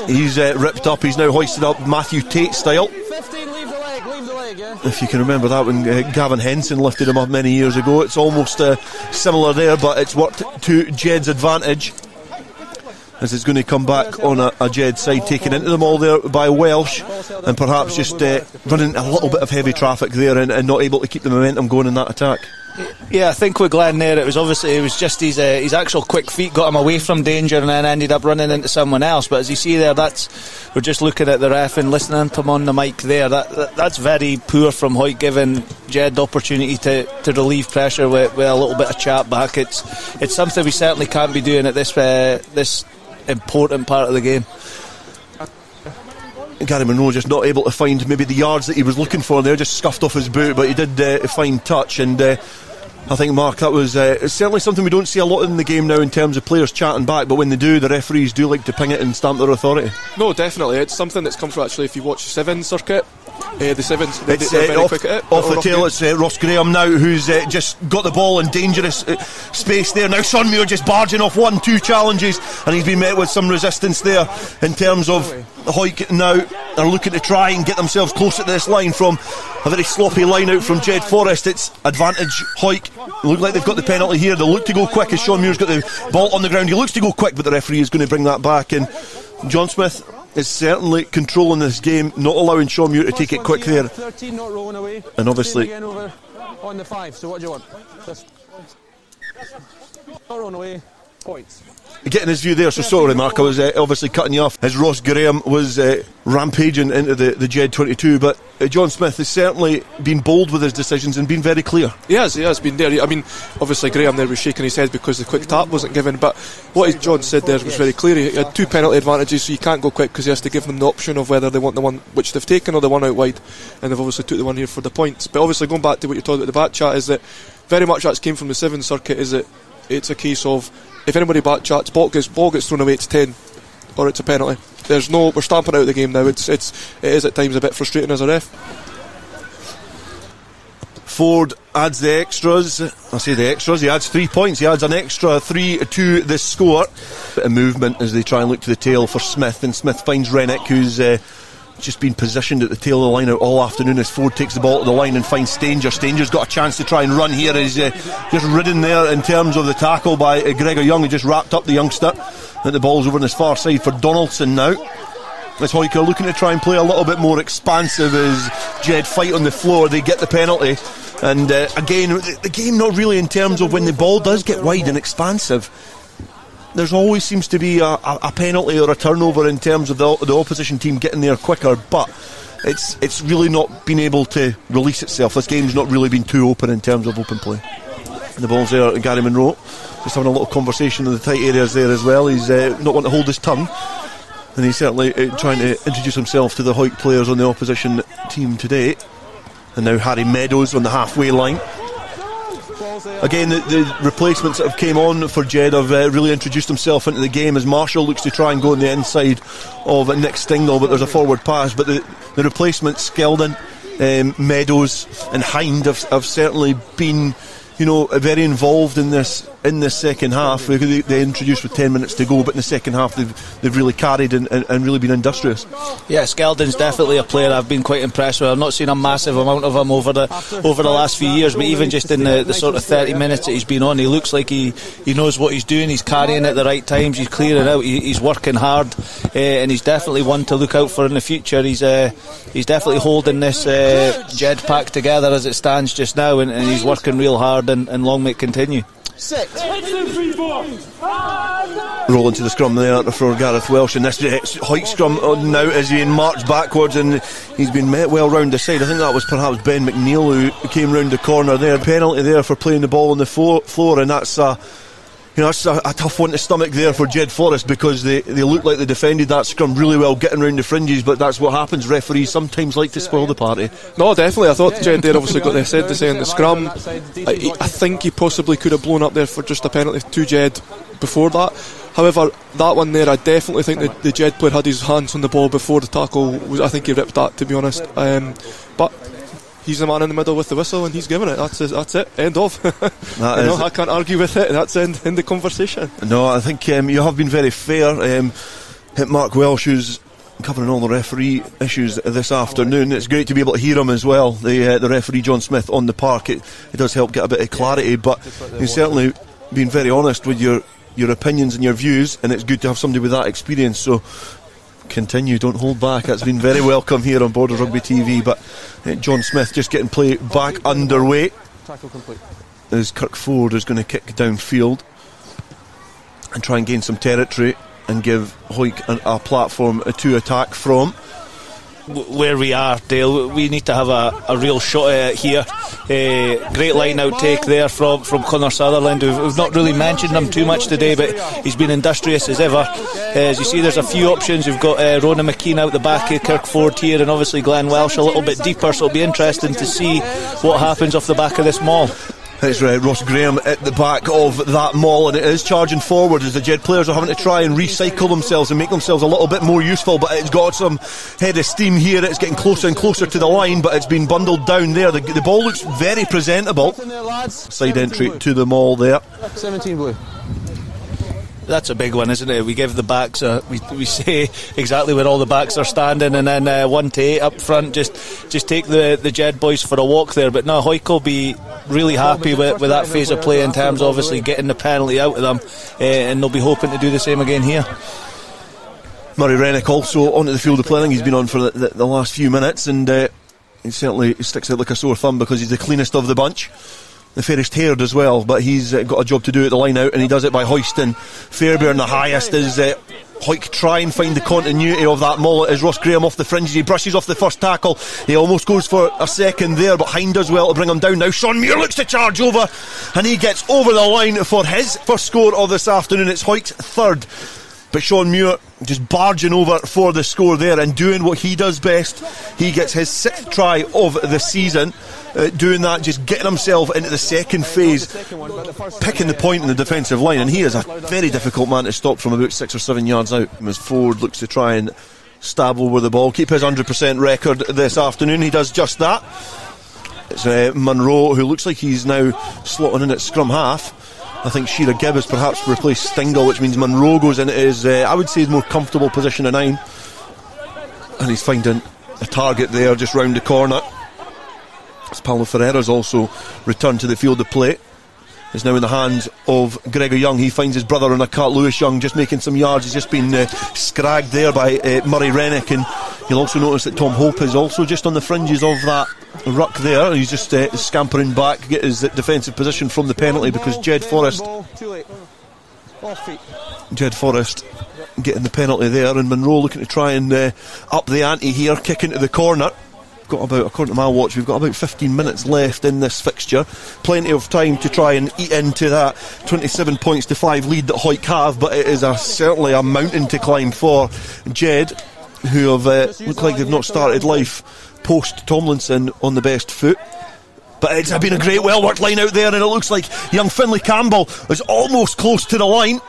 he's ripped up, he's now hoisted up Matthew Tate style. 15, leave the leg, yeah. If you can remember that when Gavin Henson lifted him up many years ago, it's almost similar there, but it's worked to Jed's advantage, as it's going to come back on a Jed side, taken into them all there by Welsh, and perhaps just running a little bit of heavy traffic there, and not able to keep the momentum going in that attack. Yeah, I think with Glenn there, it was just his actual quick feet got him away from danger, and then ended up running into someone else. But as you see there, we're just looking at the ref and listening to him on the mic there. That's very poor from Hawick, giving Jed the opportunity to relieve pressure with a little bit of chat back. It's something we certainly can't be doing at this important part of the game. Gary Monroe just not able to find maybe the yards that he was looking for there, just scuffed off his boot, but he did find touch, and I think, Mark, that was certainly something we don't see a lot in the game now in terms of players chatting back, but when they do, the referees do like to ping it and stamp their authority. No, definitely, it's something that's come from, actually, if you watch the Sevens circuit, the Sevens, they're very quick at it. Off the tail, it's Ross Graham now, who's just got the ball in dangerous space there. Now Sean Muir just barging off 1-2 challenges, and he's been met with some resistance there in terms of Hawick now are looking to try and get themselves closer to this line from a very sloppy line out from Jedforest. It's advantage Hawick. Look like they've got the penalty here. They'll look to go quick as Sean Muir's got the ball on the ground. He looks to go quick, but the referee is going to bring that back, and John Smith is certainly controlling this game, not allowing Sean Muir to take it quick there. 13 not rolling away. And obviously over on the 5. So what do you want? Just not rolling away. Points. getting his view there. So sorry, Mark, I was obviously cutting you off as Ross Graham was rampaging into the Jed 22. But John Smith has certainly been bold with his decisions and been very clear. He has been there. I mean, obviously Graham there was shaking his head because the quick tap wasn't given, but what John said there was very clear. He had 2 penalty advantages, so you can't go quick because he has to give them the option of whether they want the one which they've taken or the one out wide, and they've obviously took the one here for the points. But obviously going back to what you talked about the back chat, is that very much that's came from the 7 circuit, is that it's a case of if anybody back chats, ball gets thrown away, it's 10 or it's a penalty. We're stamping out the game now. It is at times a bit frustrating as a ref. Ford adds the extras. I say the extras, he adds 3 points. He adds an extra 3 to the score. Bit of movement as they try and look to the tail for Smith, and Smith finds Rennick, who's just been positioned at the tail of the line out all afternoon, as Ford takes the ball to the line and finds Stanger. Stanger's got a chance to try and run here. He's just ridden there in terms of the tackle by Gregor Young, who just wrapped up the youngster. And the ball's over on his far side for Donaldson now. As Hawick are looking to try and play a little bit more expansive as Jed fight on the floor. They get the penalty, and again the game not really in terms of when the ball does get wide and expansive, there's always seems to be a penalty or a turnover in terms of the opposition team getting there quicker, but it's really not been able to release itself. This game's not really been too open in terms of open play. The ball's there, Gary Monroe just having a little conversation in the tight areas there as well. He's not wanting to hold his tongue, and he's certainly trying to introduce himself to the Hawick players on the opposition team today. And now Harry Meadows on the halfway line. Again, the replacements that have came on for Jed have really introduced himself into the game, as Marshall looks to try and go on the inside of Nick Stingall, but there's a forward pass. But the replacements, Skeldon, Meadows and Hind have certainly been, very involved in this second half. They introduced with 10 minutes to go, but in the second half they've really carried and really been industrious. Yeah, Skeldon's definitely a player I've been quite impressed with. I've not seen a massive amount of him over the last few years, but even just in the sort of 30 minutes that he's been on, he looks like he knows what he's doing. He's carrying at the right times, he's clearing out, he's working hard, and he's definitely one to look out for in the future. He's definitely holding this Jed pack together as it stands just now, and he's working real hard, and long may it continue. Roll into the scrum there for Gareth Welsh, and this Hawick scrum now is being marched backwards, and he's been met well round the side. I think that was perhaps Ben McNeil who came round the corner there. Penalty there for playing the ball on the floor, and that's that's a tough one to stomach there for Jedforest, because they look like they defended that scrum really well, getting round the fringes, but that's what happens. Referees sometimes like to spoil the party. No, definitely. I thought Jed there obviously got the said to say in the scrum. I think he possibly could have blown up there for just a penalty to Jed before that. However, that one there, I definitely think that the Jed player had his hands on the ball before the tackle. I think he ripped that, to be honest. But he's the man in the middle with the whistle, and he's giving it. That's it. End of. I can't argue with it. That's in the conversation. No, I think you have been very fair. Mark Welsh, who's covering all the referee issues this afternoon. It's great to be able to hear him as well. The referee John Smith on the park. It does help get a bit of clarity, but he's certainly been very honest with your opinions and your views, and it's good to have somebody with that experience. So continue, don't hold back. That's been very welcome here on Borders Rugby TV. But John Smith just getting play back underway as Kirk Ford is going to kick downfield and try and gain some territory and give Hawick a platform to attack from. Where we are, Dale, we need to have a real shot at it here. Great line out take there from Connor Sutherland. We've not really mentioned him too much today, but he's been industrious as ever. As you see, there's a few options. We've got Ronan McKean out the back of Kirk Ford here, and obviously Glenn Welsh a little bit deeper, so it'll be interesting to see what happens off the back of this maul. It's Ross Graham at the back of that maul, and it is charging forward as the Jed players are having to try and recycle themselves and make themselves a little bit more useful, but it's got some head of steam here. It's getting closer and closer to the line, but it's been bundled down there. The ball looks very presentable. Side entry to the maul there. 17 blue. That's a big one, isn't it? We give the backs we say exactly where all the backs are standing, and then 1 to 8 up front, just take the Jed boys for a walk there. But no, Hawick will be really happy with that phase of play in terms of obviously getting the penalty out of them, and they'll be hoping to do the same again here. Murray Rennick also onto the field of play. I think he's been on for the last few minutes, and he certainly sticks out like a sore thumb because he's the cleanest of the bunch. the fairest haired as well, but he's got a job to do at the line out, and he does it by hoisting Fairbairn the highest as Hawick try and find the continuity of that mullet as Ross Graham off the fringes. He brushes off the first tackle. He almost goes for a second there, but Hind does well to bring him down. Now Sean Muir looks to charge over, and he gets over the line for his first score of this afternoon. It's Hawick's third, but Sean Muir just barging over for the score there and doing what he does best. He gets his 6th try of the season, doing that, just getting himself into the second phase, picking the point in the defensive line, and he is a very difficult man to stop from about 6 or 7 yards out. As Ford looks to try and stab over the ball, keep his 100% record this afternoon. He does just that. It's Munro, who looks like he's now slotting in at scrum half. I think Shearer Gibb has perhaps replaced Stingle, which means Munro goes into his, I would say, his more comfortable position of 9. And he's finding a target there just round the corner. As Paulo Ferreira's also returned to the field of play. It's now in the hands of Gregor Young. He finds his brother on a cut. Lewis Young just making some yards. He's just been scragged there by Murray Rennick, and you'll also notice that Tom Hope is also just on the fringes of that ruck there. He's just scampering back to get his defensive position from the penalty, because Jedforest getting the penalty there, and Munro looking to try and up the ante here, kick into the corner. Got about, according to my watch, we've got about 15 minutes left in this fixture. Plenty of time to try and eat into that 27 points to 5 lead that Hawick have, but it is certainly a mountain to climb for Jed, who have looked like they've not started life post Tomlinson on the best foot. But it's been a great well worked line out there, and it looks like young Finlay Campbell is almost close to the line,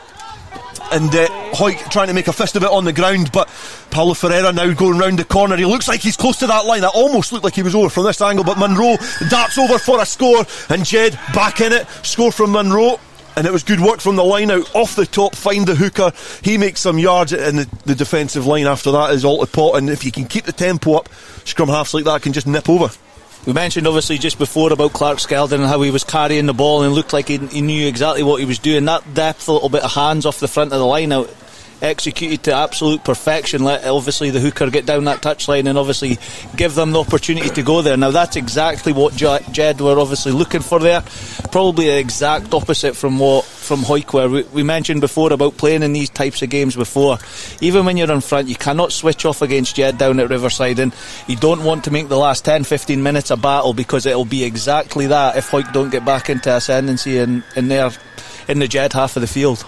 and Hawick trying to make a fist of it on the ground, but Paulo Ferreira now going round the corner. He looks like he's close to that line. That almost looked like he was over from this angle, but Munro darts over for a score, and Jed back in it. Score from Munro, and it was good work from the line out off the top, find the hooker. He makes some yards, and the defensive line after that is all to pot, and if you can keep the tempo up, scrum halves like that can just nip over. We mentioned obviously just before about Clark Skeldon and how he was carrying the ball and looked like he knew exactly what he was doing. That depth, a little bit of hands off the front of the line out, executed to absolute perfection. Let obviously the hooker get down that touchline and obviously give them the opportunity to go there. Now that's exactly what Jed were obviously looking for there. Probably the exact opposite from Hawick, where we mentioned before about playing in these types of games before. Even when you're in front, you cannot switch off against Jed down at Riverside, and you don't want to make the last 10-15 minutes a battle, because it'll be exactly that if Hawick don't get back into ascendancy in the Jed half of the field.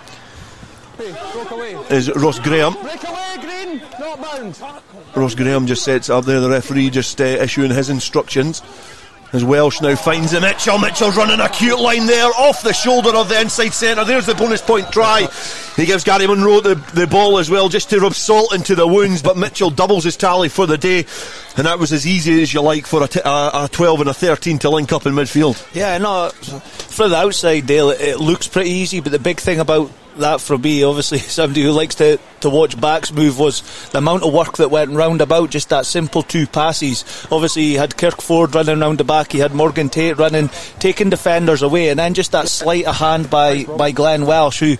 Is Ross Graham. Break away, Green, not bound. Ross Graham just sets up there, the referee just issuing his instructions. As Welsh now finds a Mitchell's running a cute line there off the shoulder of the inside centre. There's the bonus point try. He gives Gary Munro the ball as well, just to rub salt into the wounds, but Mitchell doubles his tally for the day, and that was as easy as you like for a 12 and a 13 to link up in midfield. Yeah, no, for the outside, Dale, it looks pretty easy, but the big thing about that for me, obviously somebody who likes to watch backs move, was the amount of work that went round about just that simple 2 passes. Obviously he had Kirkford running round the back, he had Morgan Tate running, taking defenders away, and then just that sleight of hand by Glenn Welsh, who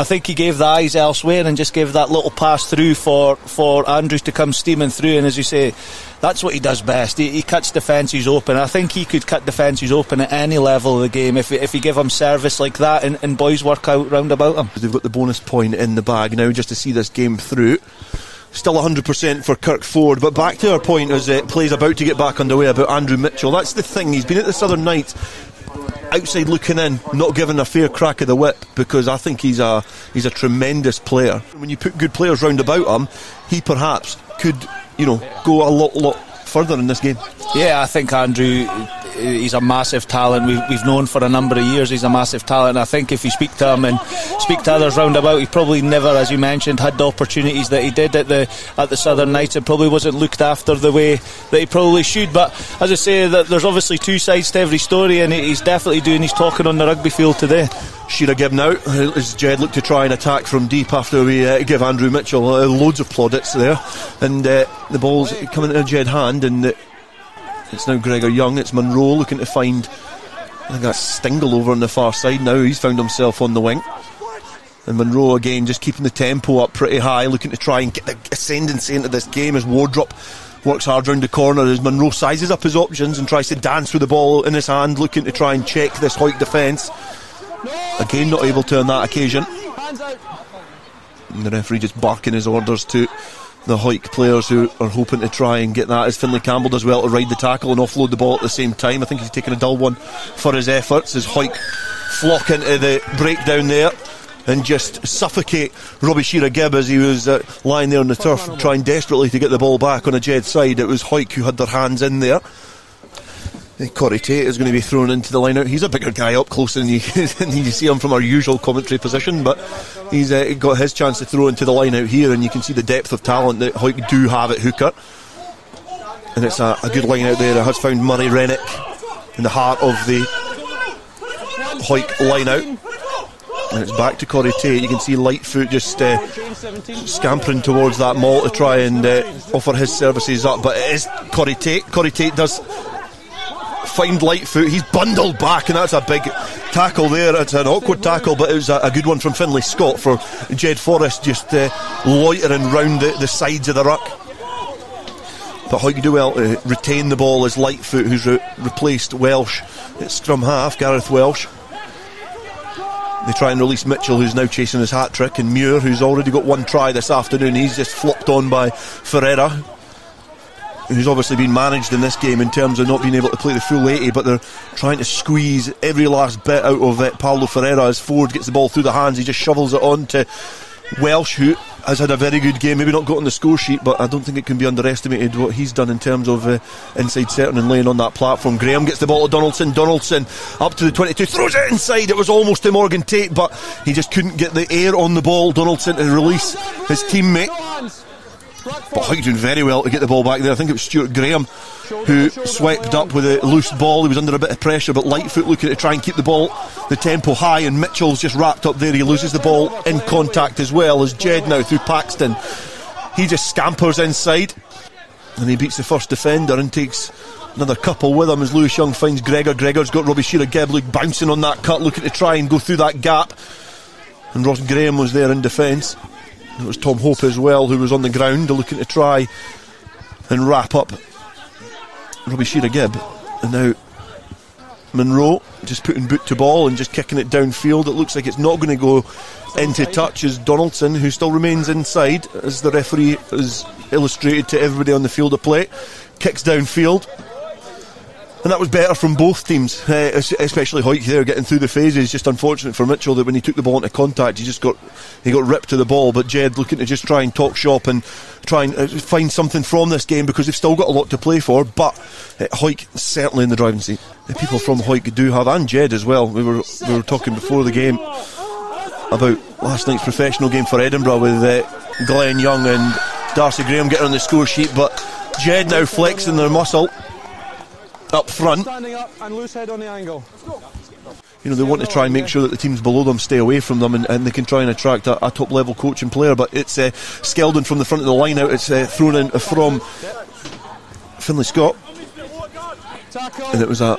I think he gave the eyes elsewhere and just gave that little pass through for Andrews to come steaming through. And as you say, that's what he does best. He cuts defences open. I think he could cut defences open at any level of the game if you give him service like that, and boys work out round about him. They've got the bonus point in the bag now just to see this game through. Still 100% for Kirkford, but back to our point as play's about to get back underway about Andrew Mitchell. That's the thing, he's been at the Southern Knights outside looking in, not given a fair crack of the whip, because I think he's a tremendous player. When you put good players round about him, he perhaps could, go a lot further in this game. Yeah, I think Andrew, he's a massive talent. We've known for a number of years he's a massive talent. I think if you speak to him and speak to others round about, he probably never, as you mentioned, had the opportunities that he did at the Southern Knights. It probably wasn't looked after the way that he probably should. But as I say, that there's obviously 2 sides to every story, and he's definitely doing his talking on the rugby field today. Shearer Gibb now, as Jed looked to try and attack from deep after we give Andrew Mitchell loads of plaudits there, and the ball's coming into Jed hand, and it's now Gregor Young. It's Munro looking to find, I think that's Stingle over on the far side now. He's found himself on the wing, and Munro again just keeping the tempo up pretty high, looking to try and get the ascendancy into this game as Wardrop works hard round the corner as Munro sizes up his options and tries to dance with the ball in his hand, looking to try and check this Hawick defence. Again, not able to on that occasion. And the referee just barking his orders to the Hawick players who are hoping to try and get that, as Finlay Campbell does well to ride the tackle and offload the ball at the same time. I think he's taken a dull one for his efforts as Hawick flock into the breakdown there and just suffocate Robbie Shearer-Gibb as he was lying there on the turf trying desperately to get the ball back on a Jed side. It was Hawick who had their hands in there. Corey Tate is going to be thrown into the line out. He's a bigger guy up close than you see him from our usual commentary position, but he's got his chance to throw into the line out here, and you can see the depth of talent that Hawick do have at hooker. And it's a good line out there. It has found Murray Rennick in the heart of the Hawick line out, and it's back to Corey Tate. You can see Lightfoot just scampering towards that maul to try and offer his services up, but it is Corey Tate. Corey Tate does find Lightfoot. He's bundled back, and that's a big tackle there. It's an awkward tackle, but it was a good one from Finlay Scott for Jedforest, just loitering round the sides of the ruck. But Hawick do well to retain the ball as Lightfoot, who's replaced Welsh at scrum half, Gareth Welsh. They try and release Mitchell, who's now chasing his hat-trick, and Muir, who's already got one try this afternoon. He's just flopped on by Ferreira, who's obviously been managed in this game in terms of not being able to play the full 80, but they're trying to squeeze every last bit out of Paulo Ferreira as Ford gets the ball through the hands. He just shovels it on to Welsh, who has had a very good game, maybe not got on the score sheet, but I don't think it can be underestimated what he's done in terms of inside setting and laying on that platform. Graham gets the ball to Donaldson. Donaldson up to the 22, throws it inside. It was almost to Morgan Tate, but he just couldn't get the air on the ball, Donaldson, to release his teammate. But Hawick doing very well to get the ball back there. I think it was Stuart Graham who swept up with a loose ball. He was under a bit of pressure, but Lightfoot looking to try and keep the ball, the tempo high, and Mitchell's just wrapped up there. He loses the ball in contact as well as Jed now through Paxton. He just scampers inside and he beats the first defender and takes another couple with him as Lewis Young finds Gregor. Gregor's got Robbie Shearer-Gibb bouncing on that cut, looking to try and go through that gap, and Ross Graham was there in defence. It was Tom Hope as well who was on the ground looking to try and wrap up Robbie Shearer-Gibb. And now Munro just putting boot to ball and just kicking it downfield. It looks like it's not going to go into touch as Donaldson, who still remains inside, as the referee has illustrated to everybody on the field of play, kicks downfield. And that was better from both teams, especially Hawick there getting through the phases. Just unfortunate for Mitchell that when he took the ball into contact he got ripped to the ball. But Jed looking to just try and talk shop and try and find something from this game, because they've still got a lot to play for. But Hawick certainly in the driving seat. The people from Hawick do have, and Jed as well. We were talking before the game about last night's professional game for Edinburgh with Glenn Young and Darcy Graham getting on the score sheet, but Jed now flexing their muscle up front. Standing up and loose head on the angle. You know, they want to try and make sure that the teams below them stay away from them, and they can try and attract a top level coaching player. But it's Skeldon from the front of the line out. It's thrown in from Finlay Scott, and it was a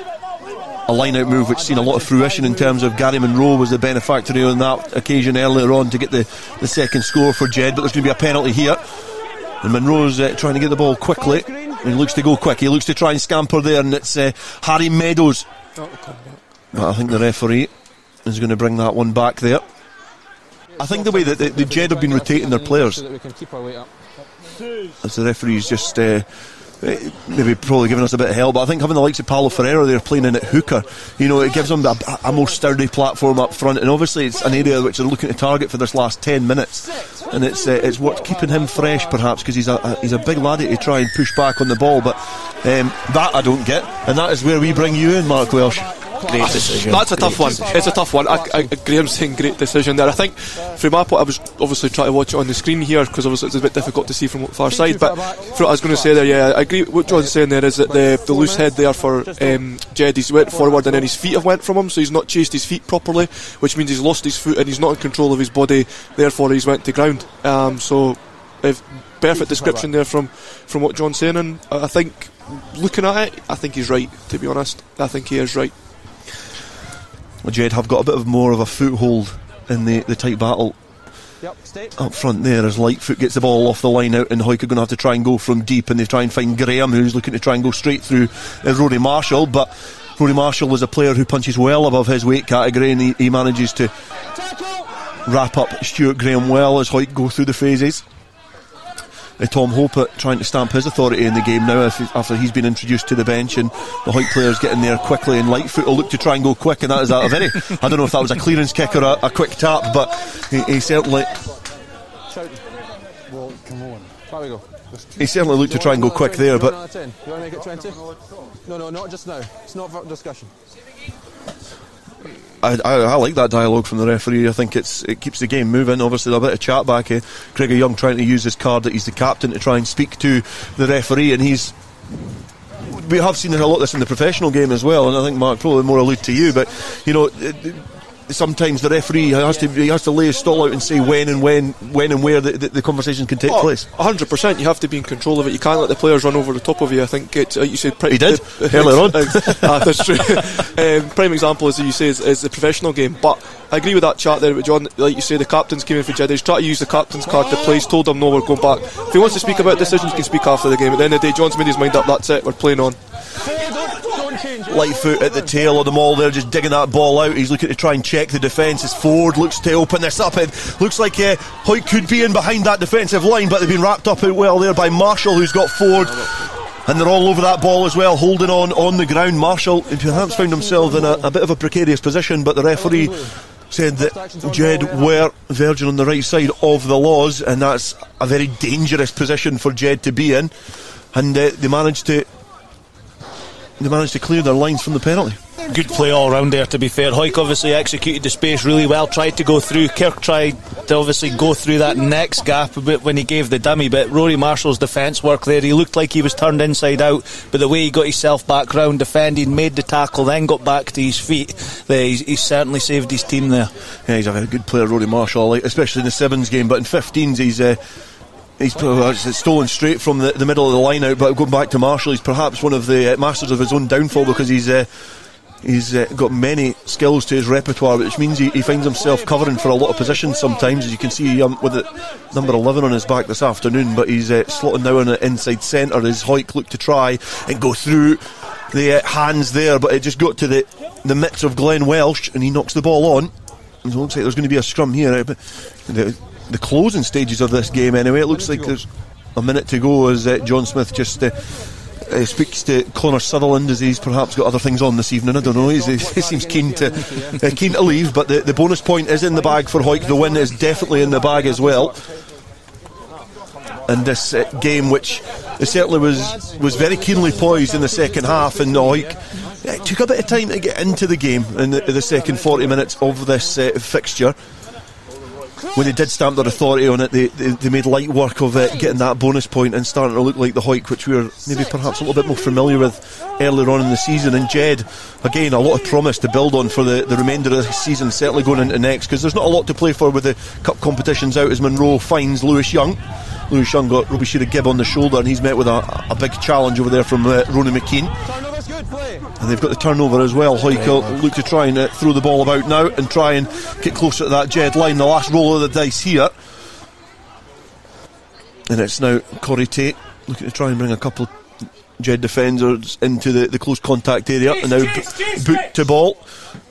line out move which seen a lot of fruition in terms of Gary Munro was the benefactor on that occasion earlier on to get the second score for Jed. But there's going to be a penalty here, and Munro's trying to get the ball quickly. And he looks to go quick. He looks to try and scamper there, and it's Harry Meadows. But I think the referee is going to bring that one back there. I think the way that the Jed have been rotating their players, as the referee's just maybe probably giving us a bit of help, but I think having the likes of Paulo Ferreira there playing in at hooker, you know, it gives them a more sturdy platform up front, and obviously it's an area which they're looking to target for this last 10 minutes, and it's worth keeping him fresh perhaps, because he's a big laddie to try and push back on the ball. But that I don't get, and that is where we bring you in, Mark Welsh. Great decision. That's a tough one. It's a tough one. Graham's saying great decision there. I think from my point, I was obviously trying to watch it on the screen here because obviously it's a bit difficult to see from far side. But for what I was going to say there, yeah, I agree with what John's saying there, is that the loose head there for Jed, he's went forward and then his feet have went from him, so he's not chased his feet properly, which means he's lost his foot and he's not in control of his body, therefore he's went to ground. So perfect description there from what John's saying, and I think looking at it, I think he's right, to be honest. I think he is right. Well, Jed have got a bit of more of a foothold in the tight battle up front there as Lightfoot gets the ball off the line out, and Hawick are going to have to try and go from deep, and they try and find Graham, who's looking to try and go straight through Rory Marshall, but Rory Marshall was a player who punches well above his weight category, and he manages to wrap up Stuart Graham well as Hawick go through the phases. Tom Hope trying to stamp his authority in the game now after he's been introduced to the bench, and the Hawick players getting there quickly, and Lightfoot will look to try and go quick, and that is a very I don't know if that was a clearance kick or a quick tap, but he certainly looked to try and go quick there. But you want to make it 20? No, not just now. It's not for discussion. I like that dialogue from the referee. I think it keeps the game moving. Obviously a bit of chat back here. Gregor Young trying to use his card that he's the captain to try and speak to the referee, and we have seen a lot of this in the professional game as well, and I think Mark probably more allude to you, but you know, sometimes the referee has to lay his stall out and say when and where the conversation can take place. 100%. You have to be in control of it. You can't let the players run over the top of you. I think you said he did earlier on. That's true. Prime example, as you say, is the professional game. But I agree with that chat there with John. Like you say, the captains came in for Jed. He's trying to use the captain's card to play. He's told them no, we're going back. If he wants to speak about decisions, he can speak after the game. At the end of the day, John's made his mind up. That's it. We're playing on. Lightfoot at the tail of them all there, just digging that ball out. He's looking to try and check the defence as Ford looks to open this up. It looks like Hawick could be in behind that defensive line, but they've been wrapped up well there by Marshall, who's got Ford, and they're all over that ball as well, holding on the ground. Marshall perhaps found himself in a bit of a precarious position, but the referee said that Jed were verging on the right side of the laws, and that's a very dangerous position for Jed to be in, and they managed to clear their lines from the penalty. Good play all round there, to be fair. Hawick obviously executed the space really well, tried to go through. Kirk tried to obviously go through that next gap a bit when he gave the dummy, but Rory Marshall's defence work there, he looked like he was turned inside out, but the way he got himself back round, defended, made the tackle, then got back to his feet, he's certainly saved his team there. Yeah, he's a very good player, Rory Marshall, especially in the Sevens game, but in 15s he's stolen straight from the middle of the line out. But going back to Marshall, he's perhaps one of the masters of his own downfall, because he's got many skills to his repertoire, which means he finds himself covering for a lot of positions sometimes, as you can see with the number 11 on his back this afternoon. But he's slotting now on the inside centre as Hawick look to try and go through the hands there, but it just got to the mitts of Glenn Welsh, and he knocks the ball on. It looks like there's going to be a scrum here. The closing stages of this game anyway, it looks like there's a minute to go as John Smith just speaks to Connor Sutherland, as he's perhaps got other things on this evening. I don't know, he seems keen to leave, but the bonus point is in the bag for Hawick. The win is definitely in the bag as well, and this game, which it certainly was very keenly poised in the second half, and Hawick it took a bit of time to get into the game in the second 40 minutes of this fixture. When they did stamp their authority on it, they made light work of getting that bonus point and starting to look like the Hawick which we were maybe perhaps a little bit more familiar with earlier on in the season. And Jed, again, a lot of promise to build on for the remainder of the season, certainly going into next, because there's not a lot to play for with the cup competitions out, as Monroe finds Lewis Young. Lewis Young got Robbie Shearer-Gibb on the shoulder, and he's met with a big challenge over there from Ronan McKean. And they've got the turnover as well. Hawick will look to try and throw the ball about now and try and get closer to that Jed line. The last roll of the dice here, and it's now Corey Tate looking to try and bring a couple of Jed defenders into the close contact area, and now boot to ball.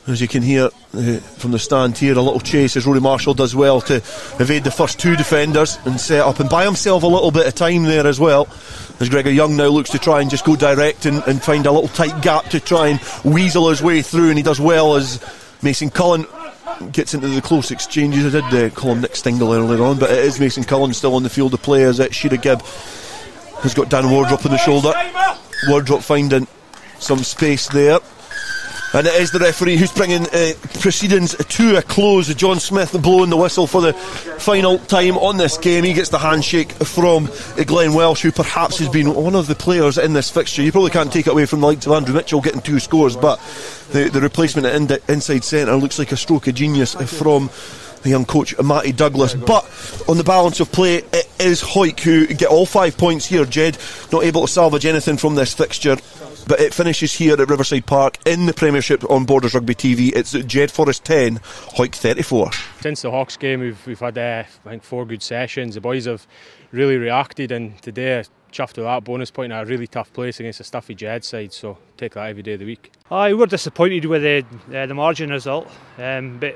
As you can hear from the stand here, a little chase as Rory Marshall does well to evade the first two defenders and set up and buy himself a little bit of time there as well, as Gregor Young now looks to try and just go direct and find a little tight gap to try and weasel his way through, and he does well as Mason Cullen gets into the close exchanges. I did call him Nick Stingle earlier on, but it is Mason Cullen still on the field of play, as Shearer-Gibb has got Dan Wardrop on the shoulder. Wardrop finding some space there, and it is the referee who's bringing proceedings to a close. John Smith blowing the whistle for the final time on this game. He gets the handshake from Glenn Welsh, who perhaps has been one of the players in this fixture. You probably can't take it away from the likes of Andrew Mitchell getting 2 scores, but the replacement at inside centre looks like a stroke of genius from the young coach Matty Douglas. But on the balance of play, it is Hawick who get all 5 points here. Jed not able to salvage anything from this fixture. but it finishes here at Riverside Park in the Premiership on Borders Rugby TV. It's Jedforest 10, Hawick 34. Since the Hawks game, we've had I think 4 good sessions. The boys have really reacted, and today chuffed with that bonus point at a really tough place against a stuffy Jed side, so take that every day of the week. We were disappointed with the margin result, but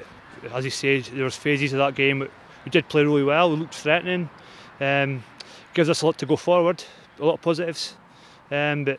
as you said, there was phases of that game. We did play really well, we looked threatening, gives us a lot to go forward, a lot of positives, but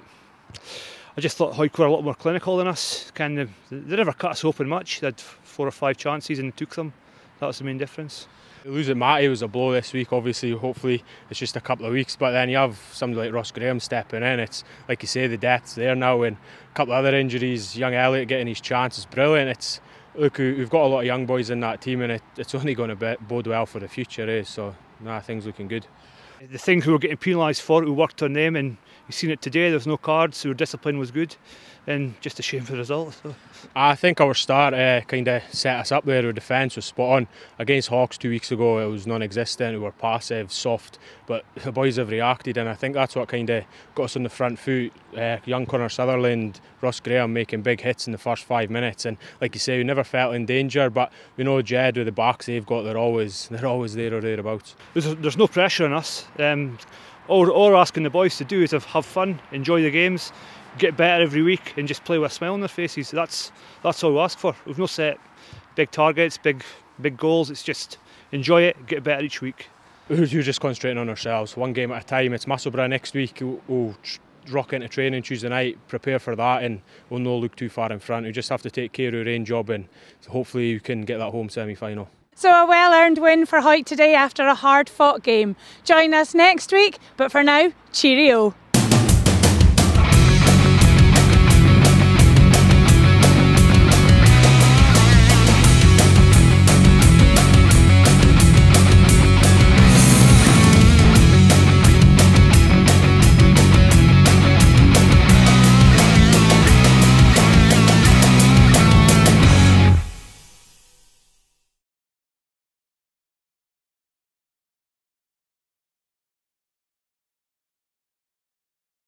I just thought Hawick were a lot more clinical than us. They never cut us open much. They had 4 or 5 chances and took them. That was the main difference. Losing Matty was a blow this week. Obviously, hopefully it's just a couple of weeks, but then you have somebody like Ross Graham stepping in. It's like you say, the depth's there now, and a couple of other injuries. Young Elliott getting his chance is brilliant. Look, we've got a lot of young boys in that team, and it's only going to bode well for the future. So things looking good. The things we were getting penalised for, we worked on them, and you've seen it today. There was no cards, so our discipline was good, and just a shame for the result. So. I think our start kind of set us up there. Our defence was spot on. Against Hawks 2 weeks ago, it was non-existent. We were passive, soft, but the boys have reacted, and I think that's what kind of got us on the front foot. Young Connor Sutherland, Ross Graham making big hits in the first 5 minutes, and like you say, we never felt in danger. But we know Jed, with the backs they've got, they're always there or thereabouts. There's no pressure on us. All we're asking the boys to do is have fun, enjoy the games, get better every week, and just play with a smile on their faces. That's all we ask for. We've no set big targets, big goals. It's just enjoy it, get better each week. We're just concentrating on ourselves, one game at a time. It's Musselburgh next week. We'll rock into training Tuesday night, prepare for that, and we'll not look too far in front. We just have to take care of our own job, and hopefully we can get that home semi-final. So a well-earned win for Hawick today after a hard-fought game. Join us next week, but for now, cheerio.